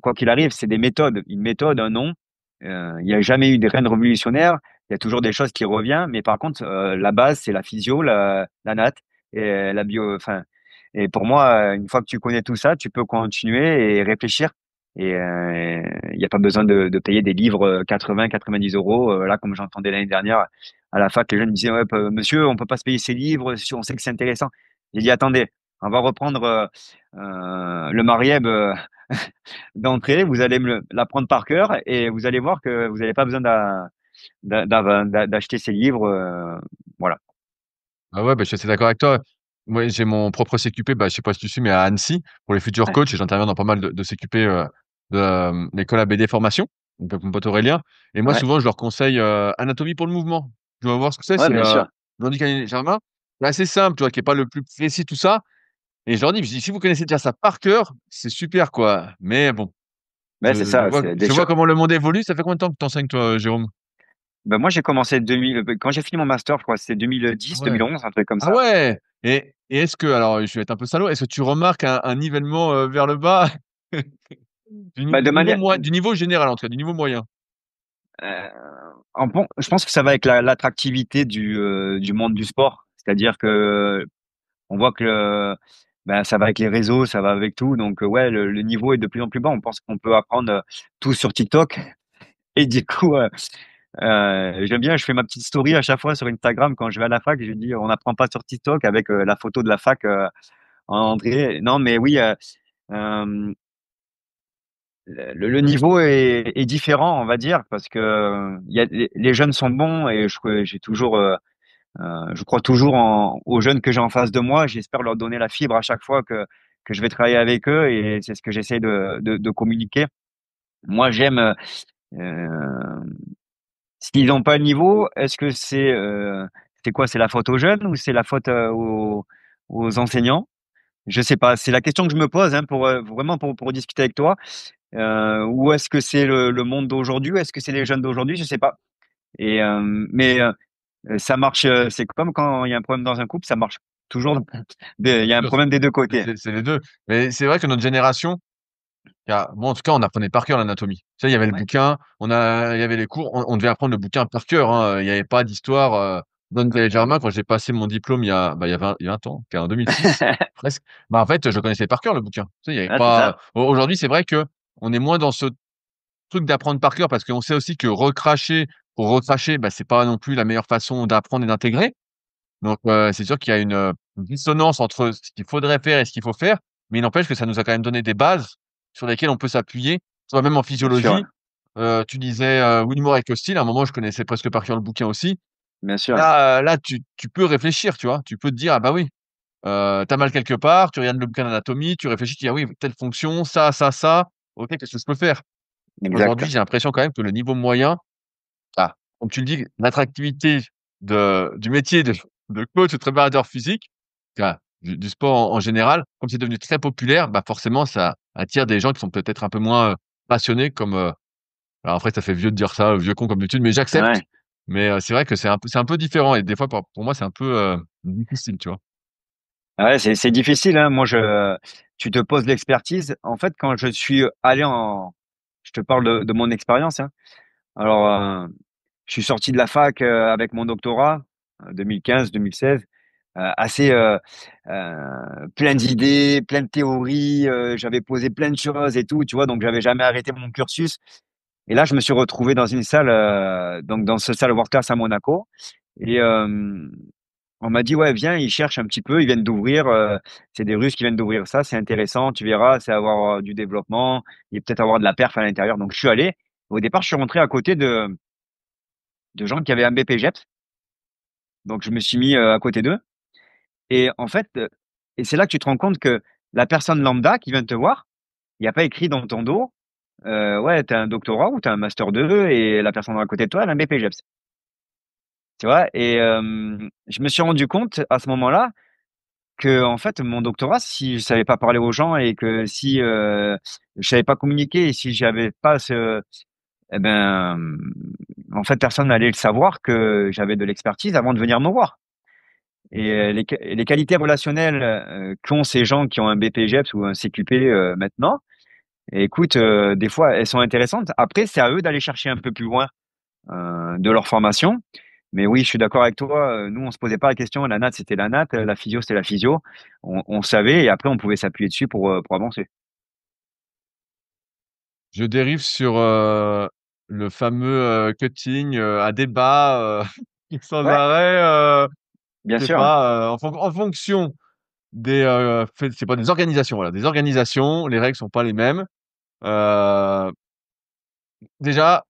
quoi qu'il arrive, c'est des méthodes, une méthode, un nom. Il n'y a jamais eu de reine révolutionnaire. Il y a toujours des choses qui reviennent, mais par contre, la base, c'est la physio, la natte et la bio. Enfin, et pour moi, une fois que tu connais tout ça, tu peux continuer et réfléchir. Et il n'y a pas besoin de payer des livres 80, 90 euros. Là, comme j'entendais l'année dernière à la fac, les jeunes me disaient, ouais, monsieur, on peut pas se payer ces livres si on sait que c'est intéressant. J'ai dit, attendez, on va reprendre le Marieb d'entrée. Vous allez l'apprendre par cœur et vous allez voir que vous n'avez pas besoin d'acheter ces livres. Voilà. Ah ouais, bah, je suis assez d'accord avec toi. Moi, j'ai mon propre CQP, bah, je sais pas si tu suis, mais à Annecy, pour les futurs Ouais, coachs et j'interviens dans pas mal de CQP, de, l'école ABD Formation, donc avec mon pote Aurélien et moi, ouais, souvent, je leur conseille, Anatomie pour le mouvement. Tu vas voir ce que c'est, ouais, c'est, bien sûr. l'handicap germain. C'est assez simple, tu vois, qui est pas le plus précis, tout ça et je leur dis: «Si vous connaissez déjà ça par cœur, c'est super, quoi». Mais bon, Mais c'est ça, c'est des je vois choses. comment le monde évolue. Ça fait combien de temps que tu enseignes, toi, Jérôme? Ben moi, j'ai commencé 2000, quand j'ai fini mon master, je crois que c'était Ah 2010, ouais. 2011, un truc comme Ah ça. ouais! Et est-ce que alors, je vais être un peu salaud, est-ce que tu remarques un nivellement, vers le bas Bah, de manière, du niveau général, en tout cas, du niveau moyen? euh, bon, je pense que ça va avec l'attractivité du monde du sport. C'est-à-dire que on voit que ben, ça va avec les réseaux, ça va avec tout. Donc, ouais, le niveau est de plus en plus bas. On pense qu'on peut apprendre tout sur TikTok. Et du coup, j'aime bien, je fais ma petite story à chaque fois sur Instagram quand je vais à la fac. Je dis, on n'apprend pas sur TikTok avec la photo de la fac en entrée. Non, mais oui, euh, le niveau est différent, on va dire, parce que les jeunes sont bons et j'ai toujours, je crois toujours aux jeunes que j'ai en face de moi. J'espère leur donner la fibre à chaque fois que je vais travailler avec eux et c'est ce que j'essaie de communiquer. Moi, j'aime s'ils n'ont pas le niveau, est-ce que c'est quoi? C'est la faute aux jeunes ou c'est la faute aux enseignants? Je sais pas. C'est la question que je me pose hein, pour vraiment pour discuter avec toi. Ou est-ce que c'est le monde d'aujourd'hui? Ou est-ce que c'est les jeunes d'aujourd'hui? Je sais pas. Mais ça marche. C'est comme quand il y a un problème dans un couple, ça marche toujours. Il y a un Sûr, problème des deux côtés. c'est les deux. Mais c'est vrai que notre génération, moi, en tout cas, on apprenait par cœur l'anatomie. Tu sais, il y avait le Ouais. bouquin, il y avait les cours, on devait apprendre le bouquin par cœur, hein. Il n'y avait pas d'histoire. Don Germain, quand j'ai passé mon diplôme il y a 20 ans, en 2006, presque. Bah, en fait, je connaissais par cœur le bouquin. Tu sais, il y avait Ah, c'est pas. ça. Aujourd'hui, c'est vrai que on est moins dans ce truc d'apprendre par cœur parce qu'on sait aussi que recracher pour recracher, bah, c'est pas non plus la meilleure façon d'apprendre et d'intégrer. Donc, c'est sûr qu'il y a une dissonance entre ce qu'il faudrait faire et ce qu'il faut faire, mais il n'empêche que ça nous a quand même donné des bases sur lesquelles on peut s'appuyer. Tu vois, même en Bien sûr. Ouais. physiologie, tu disais, Wilmore et Costil, à un moment, je connaissais presque par cœur le bouquin aussi. Bien sûr. Là, tu peux réfléchir, tu vois? Tu peux te dire: «Ah bah oui, tu mal quelque part», tu regardes le bouquin d'anatomie, tu réfléchis, tu dis: «Ah oui, telle fonction, ça, OK, qu'est-ce que je peux faire?» Exact. Aujourd'hui, j'ai l'impression quand même que le niveau moyen, comme tu le dis, l'attractivité du métier de coach ou de préparateur physique, du sport en général, comme c'est devenu très populaire, bah, forcément ça attire des gens qui sont peut-être un peu moins, passionnés comme, alors après ça fait vieux de dire ça, vieux con comme d'habitude, mais j'accepte. Ouais. Mais, c'est vrai que c'est un peu différent et des fois pour moi c'est un peu, difficile, tu vois? Ouais, c'est difficile, hein. Tu te poses l'expertise. En fait, quand je suis allé je te parle de mon expérience, hein. Alors, je suis sorti de la fac avec mon doctorat, 2015-2016, assez plein d'idées, plein de théories. J'avais posé plein de choses et tout, tu vois. Donc, j'avais jamais arrêté mon cursus. Et là, je me suis retrouvé dans une salle, donc dans ce salle World Class à Monaco. Et on m'a dit, ouais, viens, ils cherchent un petit peu, ils viennent d'ouvrir, c'est des Russes qui viennent d'ouvrir ça, c'est intéressant, tu verras, c'est avoir du développement, et peut-être avoir de la perf à l'intérieur. Donc, je suis allé. Au départ, je suis rentré à côté de gens qui avaient un BPGEPS. Donc, je me suis mis à côté d'eux. Et en fait, et c'est là que tu te rends compte que la personne lambda qui vient te voir, il n'y a pas écrit dans ton dos, ouais, tu as un doctorat ou tu as un master 2 et la personne à côté de toi, elle a un BPGEPS. Tu vois? Et je me suis rendu compte à ce moment-là que, en fait, mon doctorat, si je savais pas parler aux gens et que si je savais pas communiquer et si j'avais pas eh ben, en fait, personne n'allait le savoir que j'avais de l'expertise avant de venir me voir. Et les qualités relationnelles qu'ont ces gens qui ont un BPGEPS ou un CQP maintenant, écoute, des fois, elles sont intéressantes. Après, c'est à eux d'aller chercher un peu plus loin de leur formation. Mais oui, je suis d'accord avec toi. Nous, on se posait pas la question. La natte, c'était la natte. La physio, c'était la physio. On savait et après, on pouvait s'appuyer dessus pour avancer. Je dérive sur, le fameux, cutting, à débat, sans Ouais, arrêt, bien je sais sûr. pas, en fonction des, c'est pas des organisations, voilà, des organisations, les règles sont pas les mêmes. Heu, déjà,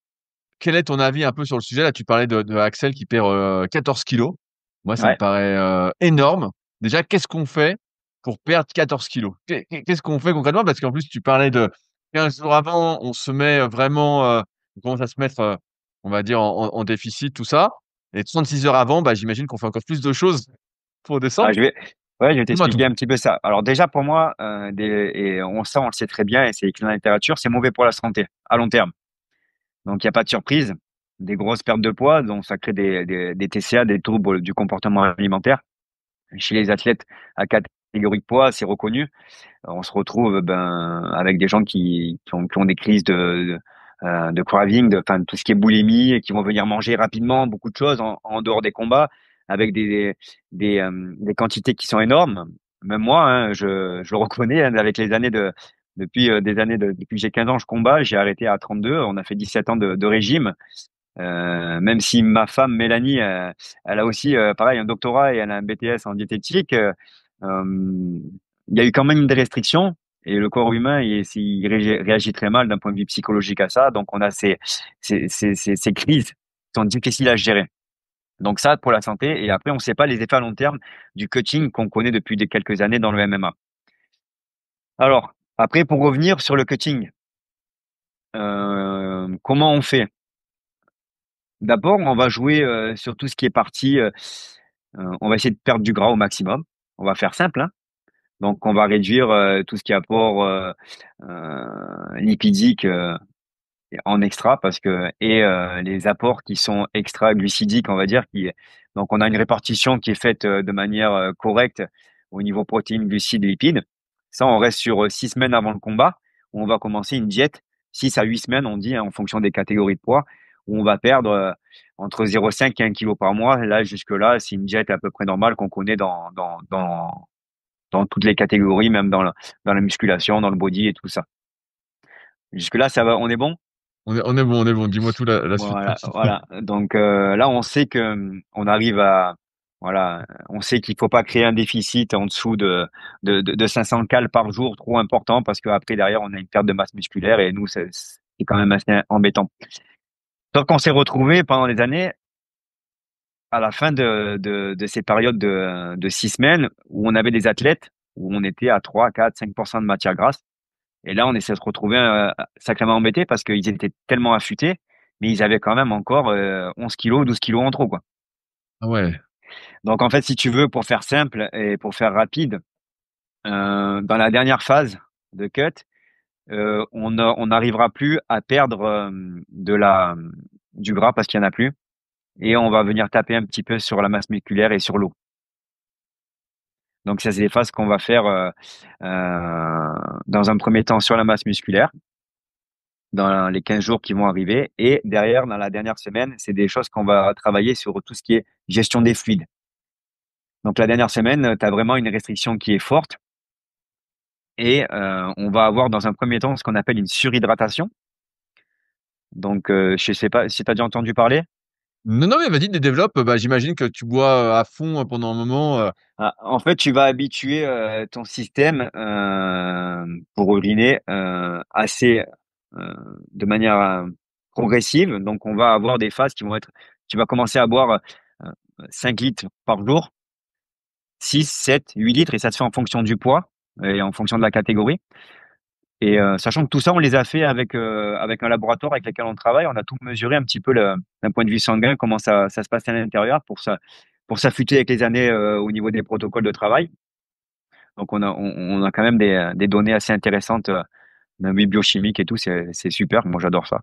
quel est ton avis un peu sur le sujet? Là, tu parlais de Axel qui perd, 14 kilogrammes. Moi, ça me Ouais. paraît, énorme. Déjà, qu'est-ce qu'on fait pour perdre 14 kilogrammes? Qu'est-ce qu'on fait concrètement? Parce qu'en plus, tu parlais de 15 jours avant, on se met, vraiment, on commence à se mettre, on va dire en déficit, tout ça et 36 heures avant, bah, j'imagine qu'on fait encore plus de choses pour Ah, descendre. ouais, je vais Dis-moi tout. t'expliquer un petit peu ça. Alors déjà, pour moi, et on le sait très bien, et c'est écrit dans la littérature, c'est mauvais pour la santé à long terme. Donc, il n'y a pas de surprise. Des grosses pertes de poids, donc ça crée des TCA, des troubles du comportement alimentaire. Chez les athlètes à catégorie de poids, c'est reconnu. On se retrouve ben, avec des gens qui ont des crises de craving, enfin, tout ce qui est boulimie, et qui vont venir manger rapidement beaucoup de choses en dehors des combats, avec des quantités qui sont énormes. Même moi, hein, je le reconnais, hein, avec les années depuis que j'ai 15 ans, je combats, j'ai arrêté à 32, on a fait 17 ans de régime. Même si ma femme Mélanie, elle a aussi pareil un doctorat et elle a un BTS en diététique, il y a eu quand même des restrictions et le corps humain il réagit très mal d'un point de vue psychologique à ça. Donc on a ces crises qui sont difficiles à gérer. Donc ça pour la santé et après on ne sait pas les effets à long terme du coaching qu'on connaît depuis quelques années dans le MMA. Alors, après, pour revenir sur le cutting, comment on fait? D'abord, on va jouer sur tout ce qui est partie. On va essayer de perdre du gras au maximum. On va faire simple, hein. Donc, on va réduire tout ce qui est apport lipidique en extra parce que les apports qui sont extra glucidiques, on va dire, donc on a une répartition qui est faite de manière correcte au niveau protéines, glucides, lipides. Ça, on reste sur 6 semaines avant le combat où on va commencer une diète 6 à 8 semaines, on dit, hein, en fonction des catégories de poids, où on va perdre entre 0,5 et 1 kg par mois. Là, jusque-là, c'est une diète à peu près normale qu'on connaît dans toutes les catégories, même dans la musculation, dans le body et tout ça. Jusque-là, ça va, on est bon? On est bon, on est bon. Dis-moi tout la suite. Voilà, voilà. Donc là, on sait que on arrive voilà, on sait qu'il faut pas créer un déficit en dessous de 500 cales par jour, trop important, parce qu'après derrière, on a une perte de masse musculaire et nous, c'est quand même assez embêtant. Donc, on s'est retrouvé pendant des années à la fin de ces périodes de 6 semaines où on avait des athlètes où on était à 3, 4, 5% de matière grasse. Et là, on essaie de se retrouver sacrément embêtés parce qu'ils étaient tellement affûtés, mais ils avaient quand même encore 11 kilos, 12 kilos en trop, quoi. Ah ouais. Donc, en fait, si tu veux, pour faire simple et pour faire rapide, dans la dernière phase de cut, on n'arrivera plus à perdre du gras parce qu'il n'y en a plus. Et on va venir taper un petit peu sur la masse musculaire et sur l'eau. Donc, ça, c'est des phases qu'on va faire dans un premier temps sur la masse musculaire, dans les 15 jours qui vont arriver. Et derrière, dans la dernière semaine, c'est des choses qu'on va travailler sur tout ce qui est gestion des fluides. Donc la dernière semaine, tu as vraiment une restriction qui est forte. Et on va avoir dans un premier temps ce qu'on appelle une surhydratation. Donc, je sais pas si tu as déjà entendu parler. Non, non, mais vas-y, développe. Bah, j'imagine que tu bois à fond pendant un moment. Ah, en fait, tu vas habituer ton système pour uriner assez euh, de manière progressive. Donc, on va avoir des phases qui vont être. Tu vas commencer à boire 5 litres par jour, 6, 7, 8 litres, et ça se fait en fonction du poids et en fonction de la catégorie. Et sachant que tout ça, on les a fait avec un laboratoire avec lequel on travaille, on a tout mesuré un petit peu d'un point de vue sanguin, comment ça se passe à l'intérieur pour s'affûter avec les années au niveau des protocoles de travail. Donc on a quand même des données assez intéressantes d'un but biochimique et tout, c'est super, moi j'adore ça.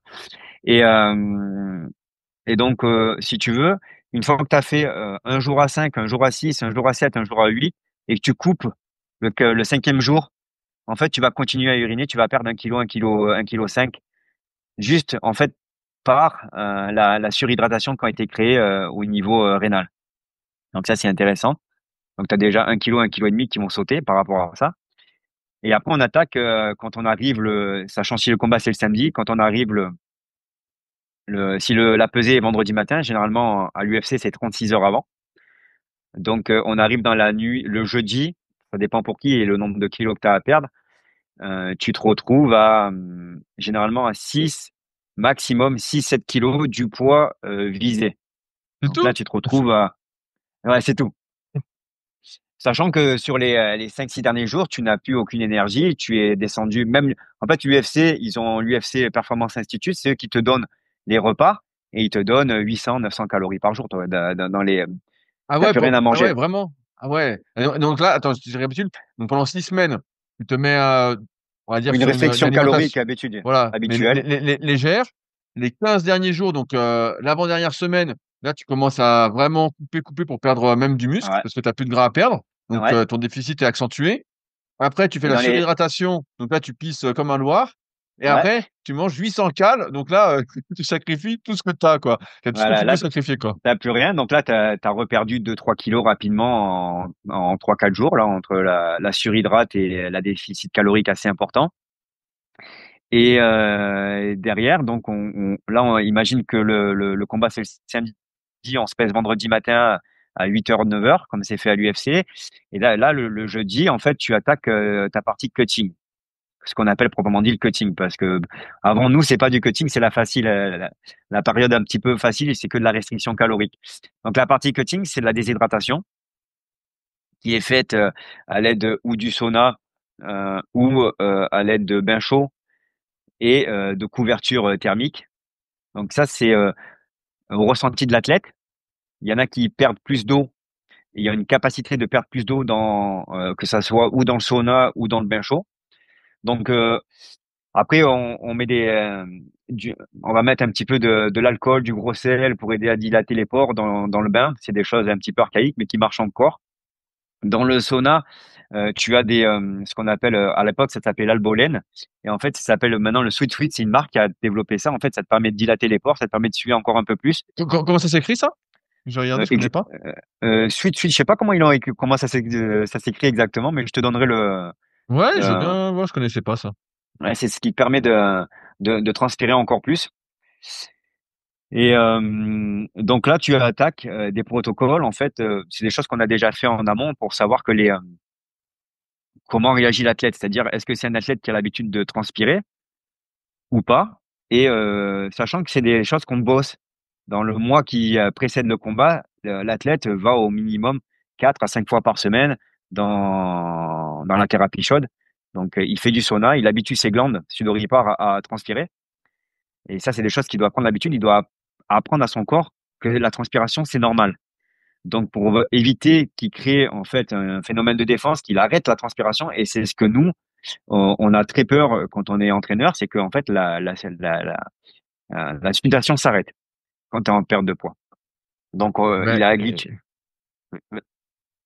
Et, euh, et donc, si tu veux, une fois que tu as fait un jour à 5, un jour à 6, un jour à 7, un jour à 8, et que tu coupes le cinquième jour, en fait, tu vas continuer à uriner, tu vas perdre 1 kilo, 1 kilo, 1,5 kg, juste, en fait, par la surhydratation qui a été créée au niveau rénal. Donc ça, c'est intéressant. Donc, tu as déjà 1 kilo, 1,5 kg qui vont sauter par rapport à ça. Et après, on attaque quand on arrive, sachant si le combat c'est le samedi, quand on arrive si la pesée est vendredi matin, généralement à l'UFC, c'est 36 heures avant. Donc, on arrive dans la nuit, le jeudi, ça dépend pour qui et le nombre de kilos que tu as à perdre. Tu te retrouves généralement à 6, maximum 6, 7 kilos du poids visé. C'est Donc là, tout? tu te retrouves à. Ouais, c'est tout. Sachant que sur les 5-6 derniers jours, tu n'as plus aucune énergie, tu es descendu. Même, en fait, l'UFC, ils ont l'UFC Performance Institute, c'est eux qui te donnent les repas et ils te donnent 800, 900 calories par jour. Toi, dans les, Ah t'as ouais, plus rien à ah ouais, manger. vraiment? Ah ouais. Donc là, attends, je récapitule. Donc pendant 6 semaines, tu te mets, on va dire, Une sur une restriction calorique alimentation, voilà, mais habituelle. légère. Les 15 derniers jours, donc l'avant-dernière semaine, là, tu commences à vraiment couper pour perdre même du muscle Ouais, parce que tu n'as plus de gras à perdre. Donc ouais. ton déficit est accentué. Après, tu fais Et la dans les, surhydratation. Donc là, tu pisses comme un loir. Et ouais. après, tu manges 800 cales. Donc là, tu sacrifies tout ce que tu as, quoi. Tout ce que Voilà, tu peux là, sacrifier, quoi. t'as plus rien. Donc là, t'as reperdu 2-3 kilos rapidement en 3-4 jours, là, entre la surhydrate et la déficit calorique assez important. Et derrière, donc là, on imagine que le combat c'est le samedi, on se pèse vendredi matin à 8h, 9h, comme c'est fait à l'UFC. Et là le jeudi, en fait, tu attaques ta partie cutting, ce qu'on appelle proprement dit le cutting, parce que avant nous, c'est pas du cutting, c'est la facile, la période un petit peu facile, c'est que de la restriction calorique. Donc la partie cutting, c'est de la déshydratation qui est faite à l'aide ou du sauna ou à l'aide de bains chauds et de couverture thermique. Donc ça, c'est au ressenti de l'athlète. Il y en a qui perdent plus d'eau. Il y a une capacité de perdre plus d'eau que ça soit ou dans le sauna ou dans le bain chaud. Donc après, on met on va mettre un petit peu de l'alcool, du gros sel pour aider à dilater les pores dans le bain. C'est des choses un petit peu archaïques, mais qui marchent encore. Dans le sauna, tu as ce qu'on appelle, à l'époque, ça s'appelait l'albolène. Et en fait, ça s'appelle maintenant le Sweet Sweet. C'est une marque qui a développé ça. En fait, ça te permet de dilater les pores, ça te permet de suer encore un peu plus. Comment ça s'écrit ça? Je regardais, Euh, je ex- connais pas. Sweet Sweet, je sais pas comment ça s'écrit exactement, mais je te donnerai Ouais, je veux le, bien. Ouais, je connaissais pas ça. ouais, c'est ce qui te permet de transpirer encore plus. Et donc là, tu attaques des protocoles. En fait, c'est des choses qu'on a déjà fait en amont pour savoir comment réagit l'athlète. C'est-à-dire, est-ce que c'est un athlète qui a l'habitude de transpirer ou pas? Et sachant que c'est des choses qu'on bosse. Dans le mois qui précède le combat, l'athlète va au minimum 4 à 5 fois par semaine dans la thérapie chaude. Donc, il fait du sauna, il habitue ses glandes sudoripares à transpirer. Et ça, c'est des choses qu'il doit prendre l'habitude. Il doit apprendre à son corps que la transpiration, c'est normal. Donc, pour éviter qu'il crée en fait un phénomène de défense, qu'il arrête la transpiration. Et c'est ce que nous, on a très peur quand on est entraîneur, c'est qu'en fait, la sudation s'arrête quand tu es en perte de poids. Donc, il Mais a glitch.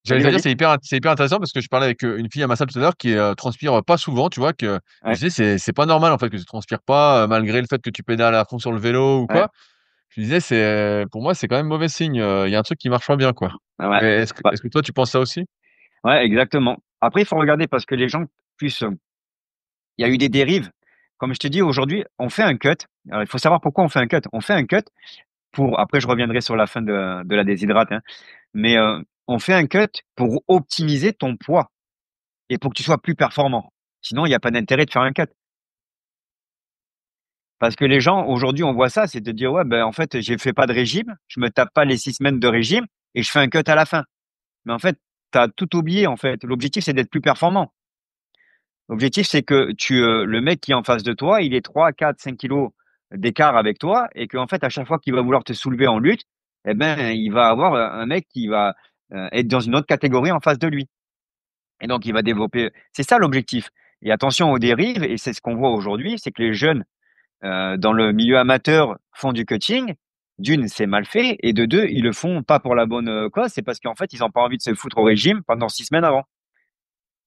j'allais Vas-y, te dire, vas-y. c'est hyper intéressant parce que je parlais avec une fille à ma salle tout à l'heure qui transpire pas souvent, tu vois, que je Ouais, disais, c'est pas normal en fait que tu transpires pas malgré le fait que tu pédales à fond sur le vélo ou ouais, quoi. Je disais, pour moi, c'est quand même mauvais signe. Il y a un truc qui marche pas bien, quoi. ouais. Mais Bah, est-ce que toi, tu penses ça aussi? ouais, exactement. Après, il faut regarder parce que les gens, plus, il y a eu des dérives. Comme je te dis, aujourd'hui, on fait un cut. Alors, il faut savoir pourquoi on fait un cut. On fait un cut après, je reviendrai sur la fin de la déshydrate, hein. Mais on fait un cut pour optimiser ton poids et pour que tu sois plus performant. Sinon, il n'y a pas d'intérêt de faire un cut. Parce que les gens, aujourd'hui, on voit ça, c'est de dire, ouais, ben, en fait, j'ai fait pas de régime, je me tape pas les 6 semaines de régime et je fais un cut à la fin. Mais en fait, tu as tout oublié, en fait. L'objectif, c'est d'être plus performant. L'objectif, c'est que le mec qui est en face de toi, il est 3, 4, 5 kilos d'écart avec toi et qu'en fait, à chaque fois qu'il va vouloir te soulever en lutte, eh ben, il va avoir un mec qui va être dans une autre catégorie en face de lui. Et donc, il va développer. C'est ça l'objectif. Et attention aux dérives, et c'est ce qu'on voit aujourd'hui, c'est que les jeunes dans le milieu amateur font du cutting. D'une, c'est mal fait, et de deux, ils le font pas pour la bonne cause, c'est parce qu'en fait, ils n'ont pas envie de se foutre au régime pendant 6 semaines avant.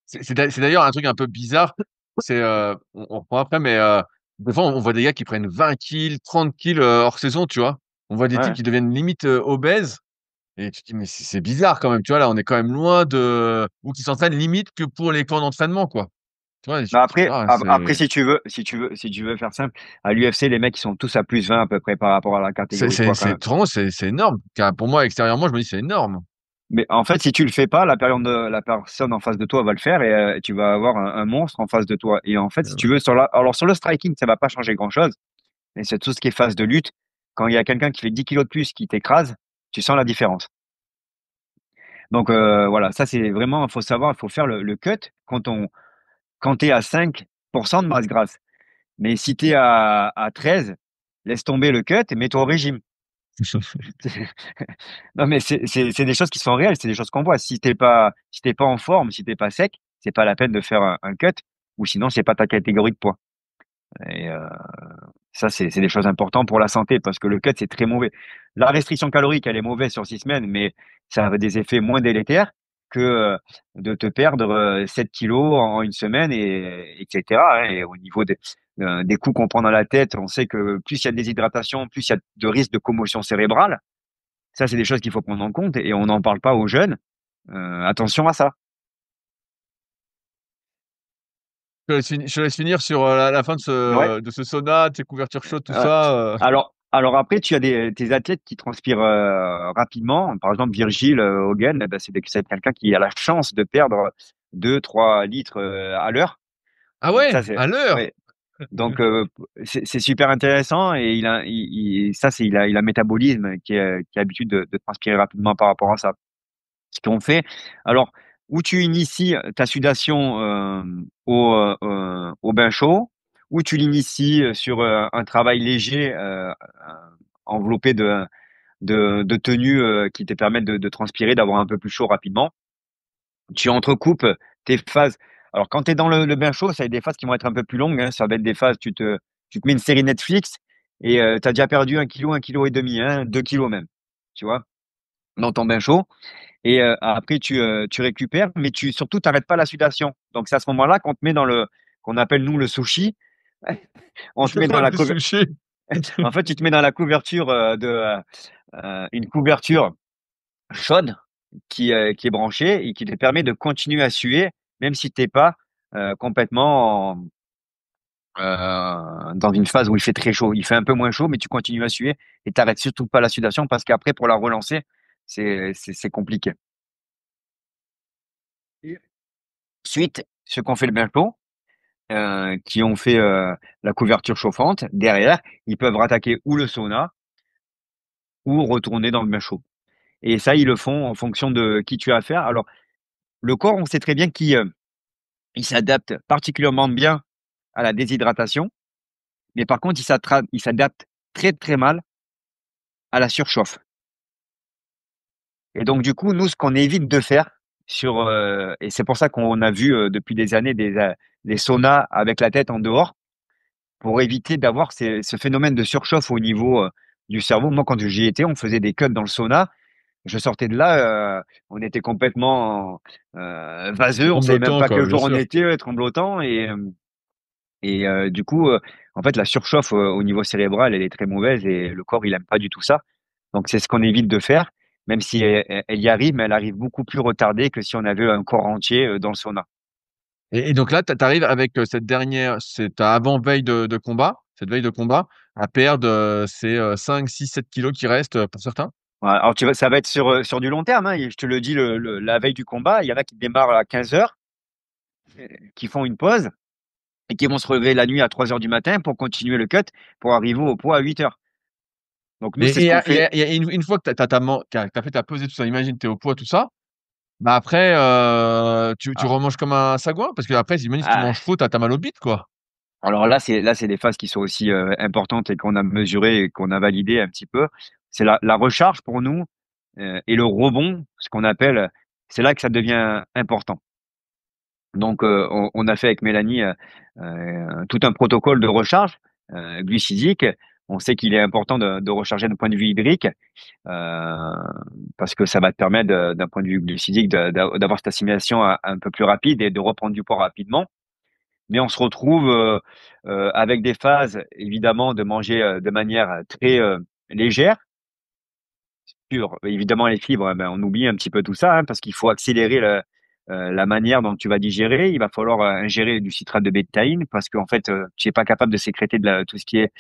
C'est d'ailleurs un truc un peu bizarre. On reprend après, mais des fois, on voit des gars qui prennent 20 kills, 30 kills hors saison, tu vois. On voit des types Ouais. qui deviennent limite obèses. Et tu te dis, mais c'est bizarre quand même, tu vois. Là, on est quand même loin de. Ou qui s'entraînent limite que pour les camps d'entraînement, quoi. Tu vois, Mais après, ah, après, si tu veux faire simple, à l'UFC, les mecs, ils sont tous à plus 20 à peu près par rapport à la catégorie de poids quand même. c'est énorme. Car pour moi, extérieurement, je me dis, c'est énorme. Mais en fait, si tu le fais pas, la personne en face de toi va le faire et tu vas avoir un monstre en face de toi. Et en fait, si tu veux, alors sur le striking, ça va pas changer grand-chose. Mais c'est tout ce qui est phase de lutte. Quand il y a quelqu'un qui fait 10 kilos de plus qui t'écrase, tu sens la différence. Donc voilà, ça c'est vraiment, il faut savoir, il faut faire le cut quand tu es à 5% de masse grasse. Mais si tu es à 13, laisse tomber le cut et mets-toi au régime. Non, mais c'est des choses qui sont réelles, c'est des choses qu'on voit. Si t'es pas en forme, si t'es pas sec, c'est pas la peine de faire un cut, ou sinon c'est pas ta catégorie de poids. Et ça, c'est des choses importantes pour la santé parce que le cut, c'est très mauvais. La restriction calorique, elle est mauvaise sur 6 semaines, mais ça a des effets moins délétères que de te perdre 7 kilos en une semaine, etc., hein. Et au niveau des coups qu'on prend dans la tête, on sait que plus il y a de déshydratation, plus il y a de risque de commotion cérébrale. Ça, c'est des choses qu'il faut prendre en compte et on n'en parle pas aux jeunes. Attention à ça. Je te laisse finir sur la fin de Ouais. ce sauna, de ces couvertures chaudes, tout Ouais. ça. Alors après, tu as tes athlètes qui transpirent rapidement. Par exemple, Virgile Hogan, eh ben, c'est quelqu'un qui a la chance de perdre 2, 3 litres à l'heure. Ah Donc ouais, ça, c'est à l'heure. ouais. Donc c'est super intéressant et il a un métabolisme qui a l'habitude de transpirer rapidement par rapport à ça. Ce qu'on fait. Alors où tu inities ta sudation au bain chaud, ou tu l'inities sur un travail léger enveloppé de tenues qui te permettent de transpirer, d'avoir un peu plus chaud rapidement. Tu entrecoupes tes phases. Alors, quand tu es dans le bain chaud, ça va être des phases qui vont être un peu plus longues, hein. Ça va être des phases, tu te mets une série Netflix et tu as déjà perdu 1 kilo et demi, hein, 2 kilos même, tu vois, dans ton bain chaud. Et après, tu récupères, mais surtout, tu n'arrêtes pas la sudation. Donc, c'est à ce moment-là qu'on appelle, nous, le sushi. On te C'est met dans quoi la le couverture. sushi? En fait, tu te mets dans la couverture une couverture chaude qui est branchée et qui te permet de continuer à suer, même si t'es pas complètement dans une phase où il fait très chaud. Il fait un peu moins chaud, mais tu continues à suer et t'arrêtes surtout pas la sudation parce qu'après, pour la relancer, c'est compliqué. Et ensuite, ceux qui ont fait le bain chaud, qui ont fait la couverture chauffante, derrière, ils peuvent rattaquer ou le sauna ou retourner dans le bain chaud. Et ça, ils le font en fonction de qui tu as affaire. Alors, le corps, on sait très bien il s'adapte particulièrement bien à la déshydratation, mais par contre, il s'adapte très très mal à la surchauffe. Et donc, du coup, nous, ce qu'on évite de faire et c'est pour ça qu'on a vu depuis des années des saunas avec la tête en dehors, pour éviter d'avoir ce phénomène de surchauffe au niveau du cerveau. Moi, quand j'y étais, on faisait des cuts dans le sauna. Je sortais de là, on était complètement vaseux, on savait même Tremblotant, pas quoi, quel bien jour on sûr. était, tremblotant. Et du coup, en fait, la surchauffe au niveau cérébral, elle est très mauvaise et le corps, il aime pas du tout ça. Donc, c'est ce qu'on évite de faire, même si elle y arrive, mais elle arrive beaucoup plus retardée que si on avait un corps entier dans le sauna. Et donc là, tu arrives avec c'est ta avant-veille de combat, cette veille de combat, à perdre ces 5, 6, 7 kilos qui restent pour certains. Voilà. Alors, ça va être sur du long terme, hein. Et je te le dis, la veille du combat, il y en a qui démarrent à 15 heures, qui font une pause et qui vont se réveiller la nuit à 3 heures du matin pour continuer le cut pour arriver au poids à 8 heures. Donc, nous, c'est ce qu'on fait. Et une fois que t'as fait ta pesée, tout ça, imagine, tu es au poids, tout ça, bah après, tu Ah, remanges comme un sagouin, parce que après, imagine, si tu ah, manges faux, t'as mal au bide, quoi. Alors là, c'est des phases qui sont aussi importantes et qu'on a mesurées et qu'on a validées un petit peu. C'est la recharge pour nous et le rebond, ce qu'on appelle, c'est là que ça devient important. Donc, on a fait avec Mélanie tout un protocole de recharge glucidique. On sait qu'il est important de recharger d'un point de vue hydrique euh, parce que ça va te permettre, d'un point de vue glucidique, d'avoir cette assimilation un peu plus rapide et de reprendre du poids rapidement. Mais on se retrouve avec des phases, évidemment, de manger de manière très légère. Évidemment, les fibres, eh ben, on oublie un petit peu tout ça, hein, parce qu'il faut accélérer la manière dont tu vas digérer. Il va falloir ingérer du citrate de bétaïne parce qu'en fait, tu n'es pas capable de sécréter tout ce qui est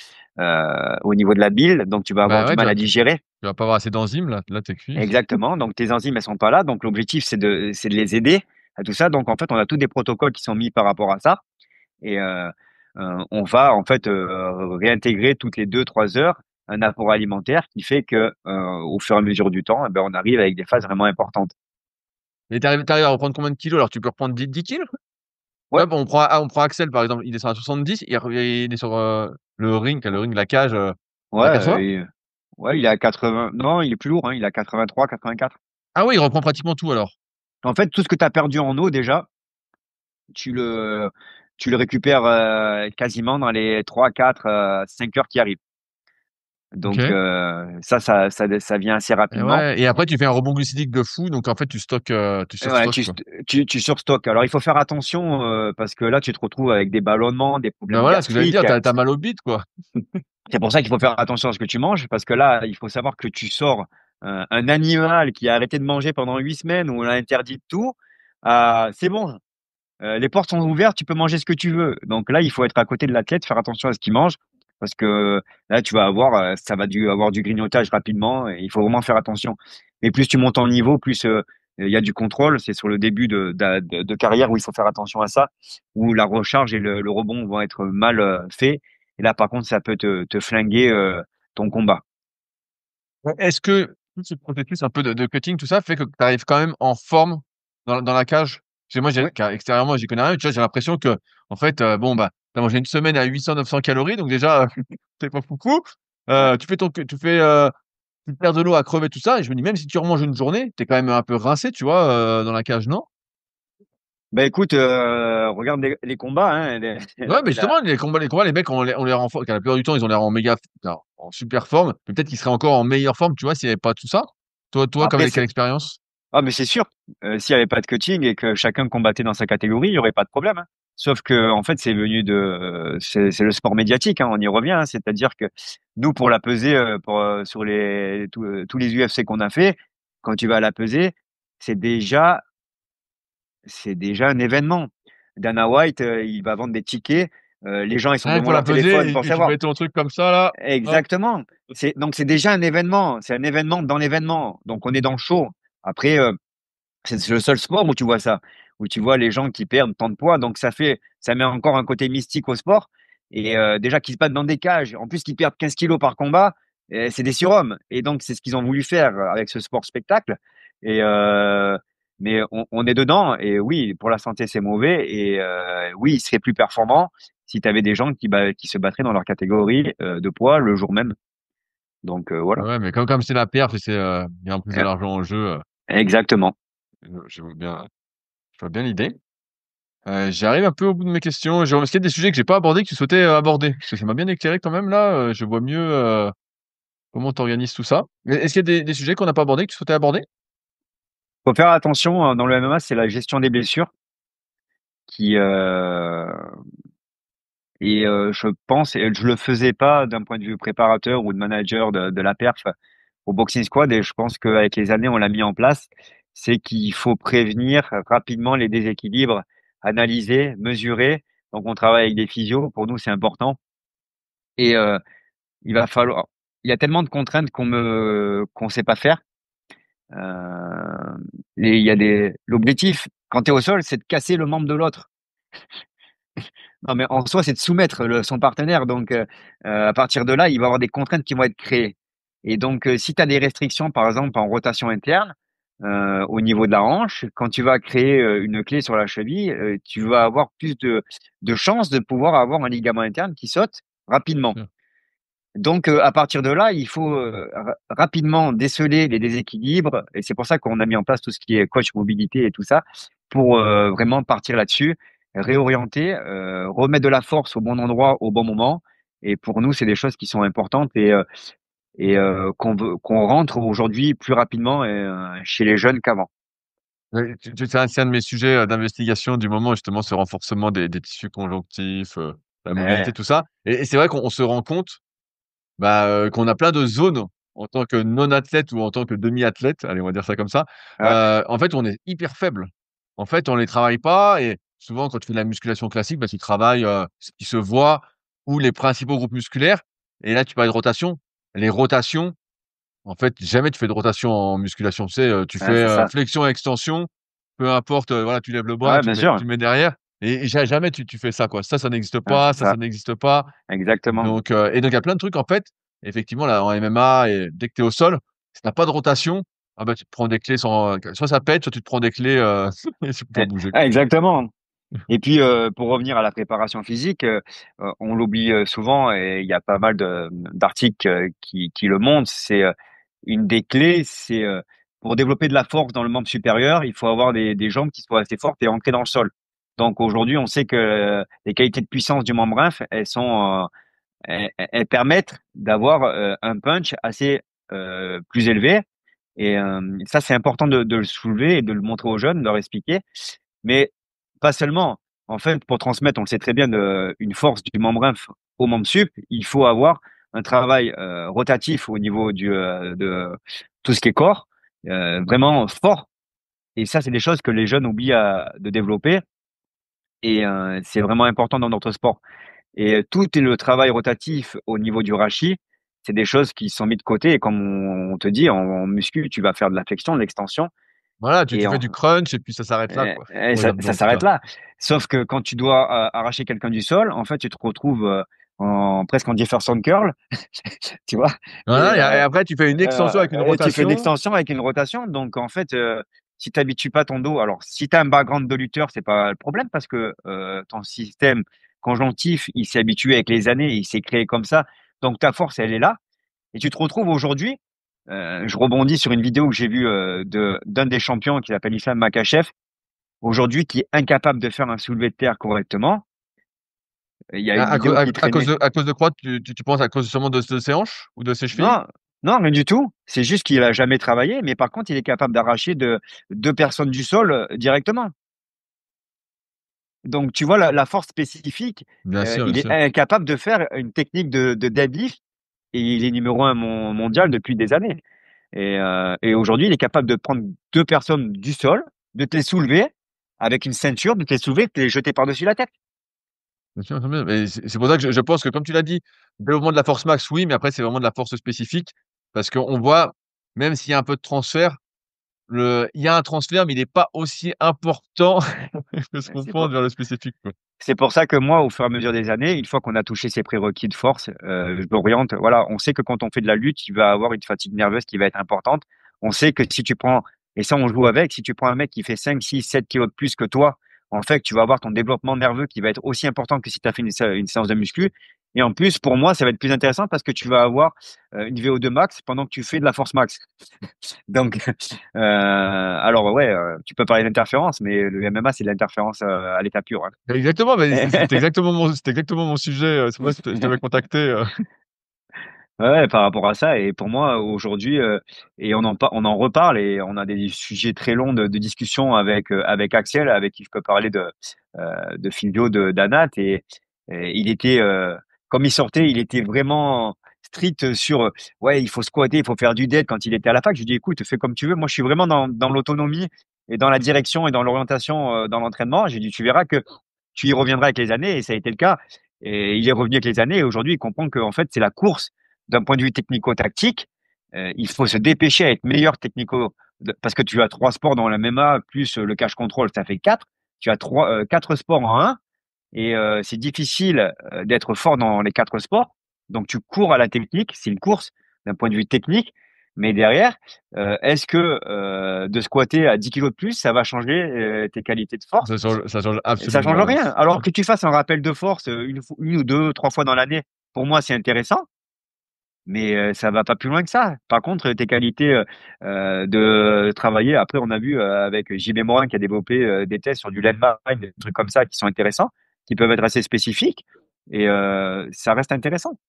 au niveau de la bile, donc tu vas avoir Bah du ouais, mal à digérer. tu vas pas avoir assez d'enzymes, là, t'es cuit. Exactement. Donc tes enzymes, elles sont pas là. Donc l'objectif, c'est de les aider à tout ça. Donc en fait, on a tous des protocoles qui sont mis par rapport à ça. Et on va en fait réintégrer toutes les 2 3 heures un apport alimentaire qui fait que au fur et à mesure du temps, eh ben, on arrive avec des phases vraiment importantes. Et t'arrives à reprendre combien de kilos? Alors, tu peux reprendre 10 kilos? Ouais, Là, bon, on prend Axel, par exemple, il descend à 70, il est sur le ring, la cage, ouais, à 80. ouais, il est à 80. Non, il est plus lourd, hein, il est à 83, 84. Ah oui, il reprend pratiquement tout alors. En fait, tout ce que tu as perdu en eau déjà, tu le tu le récupères quasiment dans les 3 4 5 heures qui arrivent. Donc Ok. ça vient assez Et rapidement. ouais. Et après, tu fais un rebond glucidique de fou, donc en fait, tu Ouais, surstockes, quoi. tu surstockes. Alors, il faut faire attention parce que là, tu te retrouves avec des ballonnements, des Ben problèmes voilà, ce que j'allais gastriques. dire, t'as mal au bide, quoi. C'est pour ça qu'il faut faire attention à ce que tu manges parce que là, il faut savoir que tu sors un animal qui a arrêté de manger pendant 8 semaines où on l'a interdit de tout. C'est bon, les portes sont ouvertes, tu peux manger ce que tu veux. Donc là, il faut être à côté de l'athlète, faire attention à ce qu'il mange parce que là, tu vas avoir, ça va avoir du grignotage rapidement et il faut vraiment faire attention. Et plus tu montes en niveau, plus il y a du contrôle. C'est sur le début de carrière où il faut faire attention à ça, où la recharge et le rebond vont être mal faits. Et là, par contre, ça peut te flinguer ton combat. Ouais. Est-ce que tout ce processus un peu de cutting, tout ça, fait que tu arrives quand même en forme dans la cage? Parce que moi, Oui. car extérieurement, j'y connais rien. Tu vois, j'ai l'impression que, en fait, bon, bah, tu as mangé une semaine à 800-900 calories, donc déjà, c'est pas beaucoup. Ouais. Tu fais, tu perds de l'eau à crever, tout ça et je me dis: «Même si tu remanges une journée, tu es quand même un peu rincé», tu vois, dans la cage, non? Bah, écoute, regarde les combats, hein, Ouais, mais et la justement, les mecs, on les rend for la plupart du temps, ils ont l'air en méga alors, en super forme. Mais peut-être qu'ils seraient encore en meilleure forme, tu vois, s'il y avait pas tout ça? Toi, après quelle c'est expérience? mais c'est sûr, s'il y avait pas de coaching et que chacun combattait dans sa catégorie, il y aurait pas de problème, hein. Sauf que en fait, c'est venu de, c'est le sport médiatique, hein, on y revient, hein. C'est-à-dire que nous, pour la pesée, pour, sur tous les UFC qu'on a fait, quand tu vas à la pesée, c'est déjà c'est déjà un événement. Dana White, il va vendre des tickets, les gens, ils sont Rien que devant pour la leur téléphone peser pour et tu savoir. mets ton truc comme ça là, hop, Exactement. C'est déjà un événement. C'est un événement dans l'événement. Donc on est dans le show. Après, c'est le seul sport où tu vois ça, où tu vois les gens qui perdent tant de poids. Donc ça met encore un côté mystique au sport. Et déjà qu'ils se battent dans des cages, en plus qu'ils perdent 15 kilos par combat, c'est des surhommes. Et donc c'est ce qu'ils ont voulu faire avec ce sport spectacle. Et mais on est dedans. Et oui, pour la santé c'est mauvais. Et oui, il serait plus performant si tu avais des gens qui se battraient dans leur catégorie de poids le jour même. Donc voilà. ouais, mais comme c'est la perf et c'est, il y a en plus de Euh, l'argent en jeu, Exactement. je vois bien l'idée. J'arrive un peu au bout de mes questions. Jérôme, est-ce qu'il y a des sujets que j'ai pas abordés que tu souhaitais, aborder? Parce que ça m'a bien éclairé quand même là, je vois mieux, comment tu organises tout ça. Est-ce qu'il y a des sujets qu'on n'a pas abordés que tu souhaitais aborder? Faut faire attention dans le MMA, c'est la gestion des blessures qui et je pense et je le faisais pas d'un point de vue préparateur ou de manager de la perf au Boxing Squad et je pense qu'avec les années, on l'a mis en place. C'est qu'il faut prévenir rapidement les déséquilibres, analyser, mesurer. Donc on travaille avec des physios, pour nous, c'est important et il va falloir il y a tellement de contraintes qu'on sait pas faire, et il y a des l'objectif quand tu es au sol, c'est de casser le membre de l'autre. Non, mais en soi, c'est de soumettre son partenaire. Donc, à partir de là, il va y avoir des contraintes qui vont être créées. Et donc, si tu as des restrictions, par exemple, en rotation interne, au niveau de la hanche, quand tu vas créer une clé sur la cheville, tu vas avoir plus de chances de pouvoir avoir un ligament interne qui saute rapidement. Sûr. Donc, à partir de là, il faut rapidement déceler les déséquilibres. Et c'est pour ça qu'on a mis en place tout ce qui est coach mobilité et tout ça, pour vraiment partir là-dessus, réorienter, remettre de la force au bon endroit, au bon moment. Et pour nous, c'est des choses qui sont importantes et qu'on rentre aujourd'hui plus rapidement chez les jeunes qu'avant. C'est un de mes sujets, d'investigation du moment, justement, ce renforcement des tissus conjonctifs, la mobilité, Eh, tout ça et c'est vrai qu'on se rend compte, bah, qu'on a plein de zones en tant que non-athlète ou en tant que demi-athlète, allez, on va dire ça comme ça. ouais, En fait, on est hyper faible. En fait, on les travaille pas et souvent quand tu fais de la musculation classique, bah, tu travailles, ce qui se voit ou les principaux groupes musculaires et là, tu parlais de rotation. Les rotations, en fait, jamais tu fais de rotation en musculation. Tu sais, tu ouais, fais, c'est ça. flexion, extension, peu importe, voilà, tu lèves le bras, Ouais, bien tu sûr. le mets derrière et jamais tu fais ça, quoi. Ça n'existe Ouais, pas, c'est ça ça. n'existe pas. Exactement. Donc il y a plein de trucs, en fait, effectivement, là, en MMA et dès que tu es au sol, si tu as pas de rotation, ah bah, tu te prends des clés sans, soit ça pète, soit tu te prends des clés, et tu peux pas Eh, bouger, ah, quoi. exactement. Et puis, pour revenir à la préparation physique, on l'oublie souvent et il y a pas mal d'articles qui le montrent. C'est une des clés, c'est pour développer de la force dans le membre supérieur, il faut avoir des jambes qui soient assez fortes et ancrées dans le sol. Donc aujourd'hui, on sait que les qualités de puissance du membre inf, elles permettent d'avoir un punch assez plus élevé. Et ça, c'est important de le soulever et de le montrer aux jeunes, de leur expliquer. Mais pas seulement. En fait, pour transmettre, on le sait très bien, une force du membre inf au membre sup, il faut avoir un travail rotatif au niveau de tout ce qui est corps, vraiment fort. Et ça, c'est des choses que les jeunes oublient de développer. Et c'est vraiment important dans notre sport. Et tout est le travail rotatif au niveau du rachis. C'est des choses qui sont mises de côté. Et comme on te dit, en muscu, tu vas faire de la flexion, de l'extension. Voilà, tu Et fais du crunch et puis ça s'arrête là, quoi. Pour les abdos, ça en tout s'arrête cas. là. Sauf que quand tu dois arracher quelqu'un du sol, en fait, tu te retrouves presque en Jefferson curl, tu vois. Voilà Et, et après tu fais une extension avec une tu fais une rotation. extension avec une rotation. Donc, en fait, si tu habitues pas ton dos, alors si tu as un background de lutteur, c'est pas le problème parce que ton système conjonctif, il s'est habitué avec les années, il s'est créé comme ça. Donc ta force, elle est là. Et tu te retrouves aujourd'hui, je rebondis sur une vidéo que j'ai vue d'un des champions qui s'appelle Islam Makhachev, aujourd'hui qui est incapable de faire un soulevé de terre correctement. Il y a une vidéo qui traînait. À cause de quoi tu penses à cause seulement de ses hanches ou de ses chevilles? Non, non, rien du tout. C'est juste qu'il a jamais travaillé, mais par contre, il est capable d'arracher deux personnes du sol directement. Donc, tu vois, la force spécifique, Bien il est sûr. incapable de faire une technique de deadlift et il est numéro un mondial depuis des années. Et aujourd'hui, il est capable de prendre deux personnes du sol, de te les soulever avec une ceinture, de te les soulever, de te les jeter par-dessus la tête. Bien sûr, mais c'est pour ça que je pense que comme tu l'as dit, développement de la force max, oui, mais après c'est vraiment de la force spécifique parce qu'on voit, même s'il y a un peu de transfert, il y a un transfert, mais il est pas aussi important que ce qu'on C'est pense pour, vers le spécifique, quoi. c'est pour ça que moi, au fur et à mesure des années, une fois qu'on a touché ces prérequis de force, je m'oriente. Voilà, on sait que quand on fait de la lutte, il va avoir une fatigue nerveuse qui va être importante. On sait que si tu prends, et ça on joue avec, si tu prends un mec qui fait 5, 6, 7 kilos de plus que toi, en fait, tu vas avoir ton développement nerveux qui va être aussi important que si tu as fait une séance de muscu. Et en plus, pour moi, ça va être plus intéressant parce que tu vas avoir une VO2 max pendant que tu fais de la force max. Donc, alors ouais, tu peux parler d'interférence, mais le MMA, c'est de l'interférence à l'état pur, Exactement, mais hein. c'était exactement mon sujet, c'est pour ça que je t'avais contacté, Ouais, par rapport à ça et pour moi aujourd'hui, et on en reparle et on a des sujets très longs de discussion avec Axel, avec qui je peux parler de physio, d'Anat et il était, comme il sortait, il était vraiment strict sur, ouais, il faut squatter, il faut faire du dead quand il était à la fac. Je lui dis: «Écoute, fais comme tu veux». Moi, je suis vraiment dans l'autonomie et dans la direction et dans l'orientation, dans l'entraînement. J'ai dit: «Tu verras que tu y reviendras avec les années» et ça a été le cas et il est revenu avec les années et aujourd'hui, il comprend qu'en fait, c'est la course d'un point de vue technico-tactique, il faut se dépêcher à être meilleur technico parce que tu as 3 sports dans la MMA plus le cash control, ça fait 4. Tu as 4 sports en un et c'est difficile, d'être fort dans les 4 sports. Donc tu cours à la technique, c'est une course d'un point de vue technique, mais derrière, est-ce que, de squatter à 10 kilos de plus, ça va changer, tes qualités de force? ça change Et ça absolument change rien. rien. Alors que tu fasses un rappel de force, 1 ou 2, 3 fois dans l'année, pour moi, c'est intéressant. Mais ça va pas plus loin que ça. Par contre, tes qualités, de travailler après on a vu, avec JB Morin qui a développé, des tests sur du landmine, des trucs comme ça qui sont intéressants, qui peuvent être assez spécifiques et ça reste intéressant.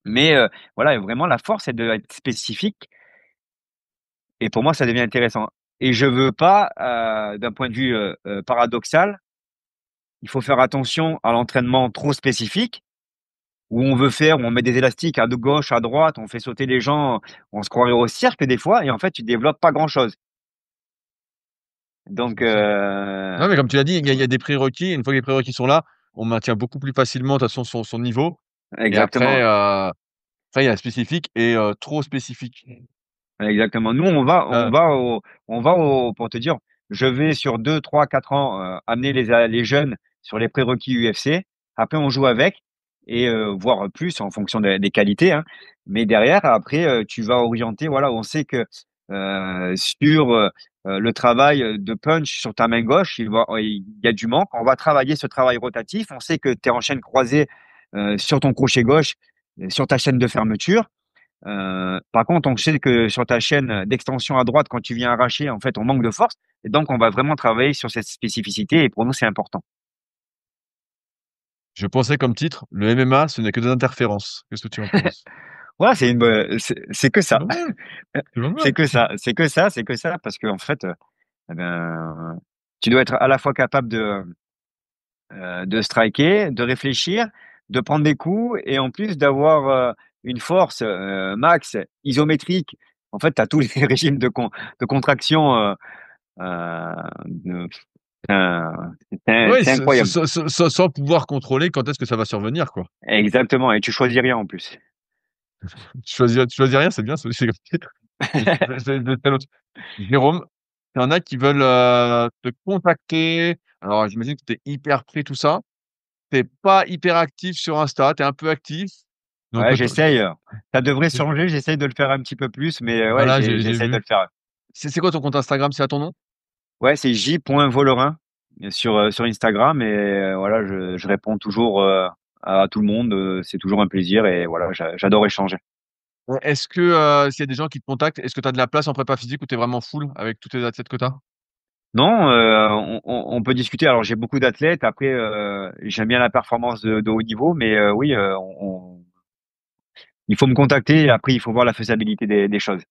Mais voilà, vraiment la force c'est d'être spécifique et pour moi ça devient intéressant et je veux pas, d'un point de vue, paradoxal, il faut faire attention à l'entraînement trop spécifique où on veut faire, où on met des élastiques à de gauche, à droite, on fait sauter les gens, on se croirait au cirque des fois et en fait, tu développes pas grand-chose. Donc C'est ça. Non, mais comme tu l'as dit, il y a des prérequis. Une fois que les prérequis sont là, on maintient beaucoup plus facilement de toute façon son niveau et exactement, après il y a spécifique et trop spécifique. exactement. Nous, on va on Heu, va au on va au pour te dire, je vais sur 2, 3, 4 ans, amener les jeunes sur les prérequis UFC. Après, on joue avec et voire plus en fonction des qualités, hein. Mais derrière, après, tu vas orienter, voilà, on sait que, sur, le travail, de punch sur ta main gauche, il y a du manque. On va travailler ce travail rotatif. On sait que tu es en chaîne croisée, sur ton crochet gauche, sur ta chaîne de fermeture. Par contre, on sait que sur ta chaîne d'extension à droite, quand tu viens arracher, en fait, on manque de force et donc on va vraiment travailler sur cette spécificité et pour nous, c'est important. je pensais comme titre: «Le MMA, ce n'est que des interférences». Qu'est-ce que tu en penses? Voilà, c'est que C'est ça. pas mal, c'est pas C'est mal. que ça, c'est que ça, c'est que ça parce qu'en fait, eh ben, tu dois être à la fois capable de striker, de réfléchir, de prendre des coups et en plus d'avoir, une force, max isométrique. En fait, tu as tous les régimes de contraction, de Oui, c'est incroyable. sans pouvoir contrôler quand est-ce que ça va survenir, quoi. Exactement et tu choisis rien en plus. Tu choisis rien, c'est bien ça aussi comme titre. Je tel autre. Jérôme, il y en a qui veulent, te contacter. Alors j'imagine que tu es hyper pris, tout ça. Tu es pas hyper actif sur Insta, tu es un peu actif. Donc, Ouais, j'essaye, ça devrait changer, j'essaye de le faire un petit peu plus, mais ouais, voilà, j'ai j'essaye de vu. le faire. C'est quoi ton compte Instagram? C'est à ton nom? Ouais, c'est j.volerin sur Instagram et voilà, je réponds toujours à tout le monde. C'est toujours un plaisir et voilà, j'adore échanger. Est-ce que s'il y a des gens qui te contactent, est-ce que tu as de la place en prépa physique ou tu es vraiment full avec tous tes athlètes que tu as? Non, on peut discuter. Alors j'ai beaucoup d'athlètes. Après, j'aime bien la performance de haut niveau, mais oui, il faut me contacter. Et après, il faut voir la faisabilité des choses.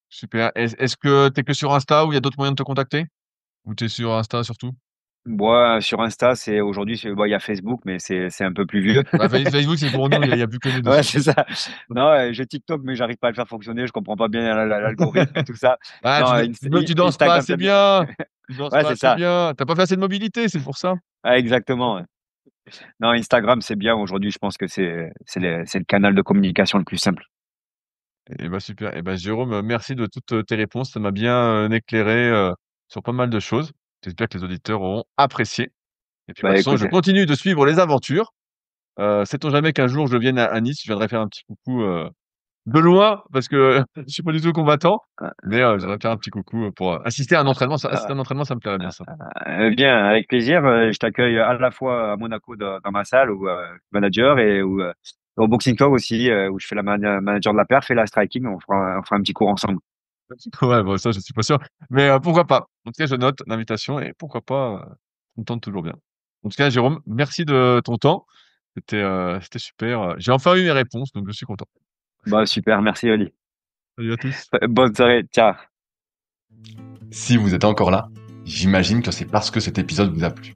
Super. Est-ce que tu es que sur Insta ou il y a d'autres moyens de te contacter? Ou tu es sur Insta surtout? Moi, sur Insta, c'est aujourd'hui, bon, il y a Facebook, mais c'est un peu plus vieux. Bah, Facebook, c'est pour nous, il y a plus que nous Ouais, dessus. c'est ça. Non, j'ai TikTok, mais j'arrive pas à le faire fonctionner. Je comprends pas bien l'algorithme et tout ça. Ah, Non, tu danses pas Instagram, assez c'est bien. bien. Tu danses Ouais, pas c'est assez ça. bien. T'as pas fait assez de mobilité, c'est pour ça. Ouais, exactement. Ouais. Non, Instagram, c'est bien. Aujourd'hui, je pense que c'est le canal de communication le plus simple. Et bah super. Et bah Jérôme, merci de toutes tes réponses. Ça m'a bien éclairé sur pas mal de choses. J'espère que les auditeurs auront apprécié. Et puis bah, de Bah, toute façon, écoute, je continue de suivre les aventures. Sait-on jamais qu'un jour je vienne à Nice, je viendrai faire un petit coucou de loin parce que je suis pas du tout combattant, mais je viendrai faire un petit coucou pour assister à un entraînement. Assister à un entraînement, ça me plairait bien ça. bien, avec plaisir. Je t'accueille à la fois à Monaco dans ma salle ou manager et ou au Boxing Club aussi où je fais la manager de la perf et la striking. On fera un petit cours ensemble. Ouais, bon, ça, je suis pas sûr. Mais pourquoi pas? En tout cas, je note l'invitation et pourquoi pas, ça me tente toujours bien. En tout cas, Jérôme, merci de ton temps. C'était super. J'ai enfin eu mes réponses, donc je suis content. Bah super, merci Oli. Salut à tous. Bonne soirée, ciao. Si vous êtes encore là, j'imagine que c'est parce que cet épisode vous a plu.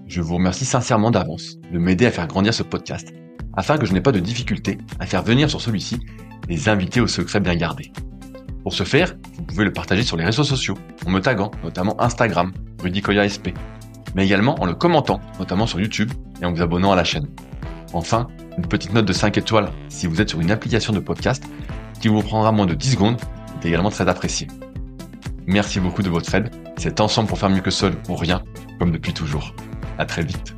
Je vous remercie sincèrement d'avance de m'aider à faire grandir ce podcast, afin que je n'ai pas de difficulté à faire venir sur celui-ci des invités au secret bien gardé. Pour ce faire, vous pouvez le partager sur les réseaux sociaux, en me taguant, notamment Instagram, Rudy Koya SP, mais également en le commentant, notamment sur YouTube, et en vous abonnant à la chaîne. Enfin, une petite note de 5 étoiles si vous êtes sur une application de podcast, qui vous prendra moins de 10 secondes, est également très apprécié. Merci beaucoup de votre aide, c'est ensemble pour faire mieux que seul ou rien, comme depuis toujours. À très vite.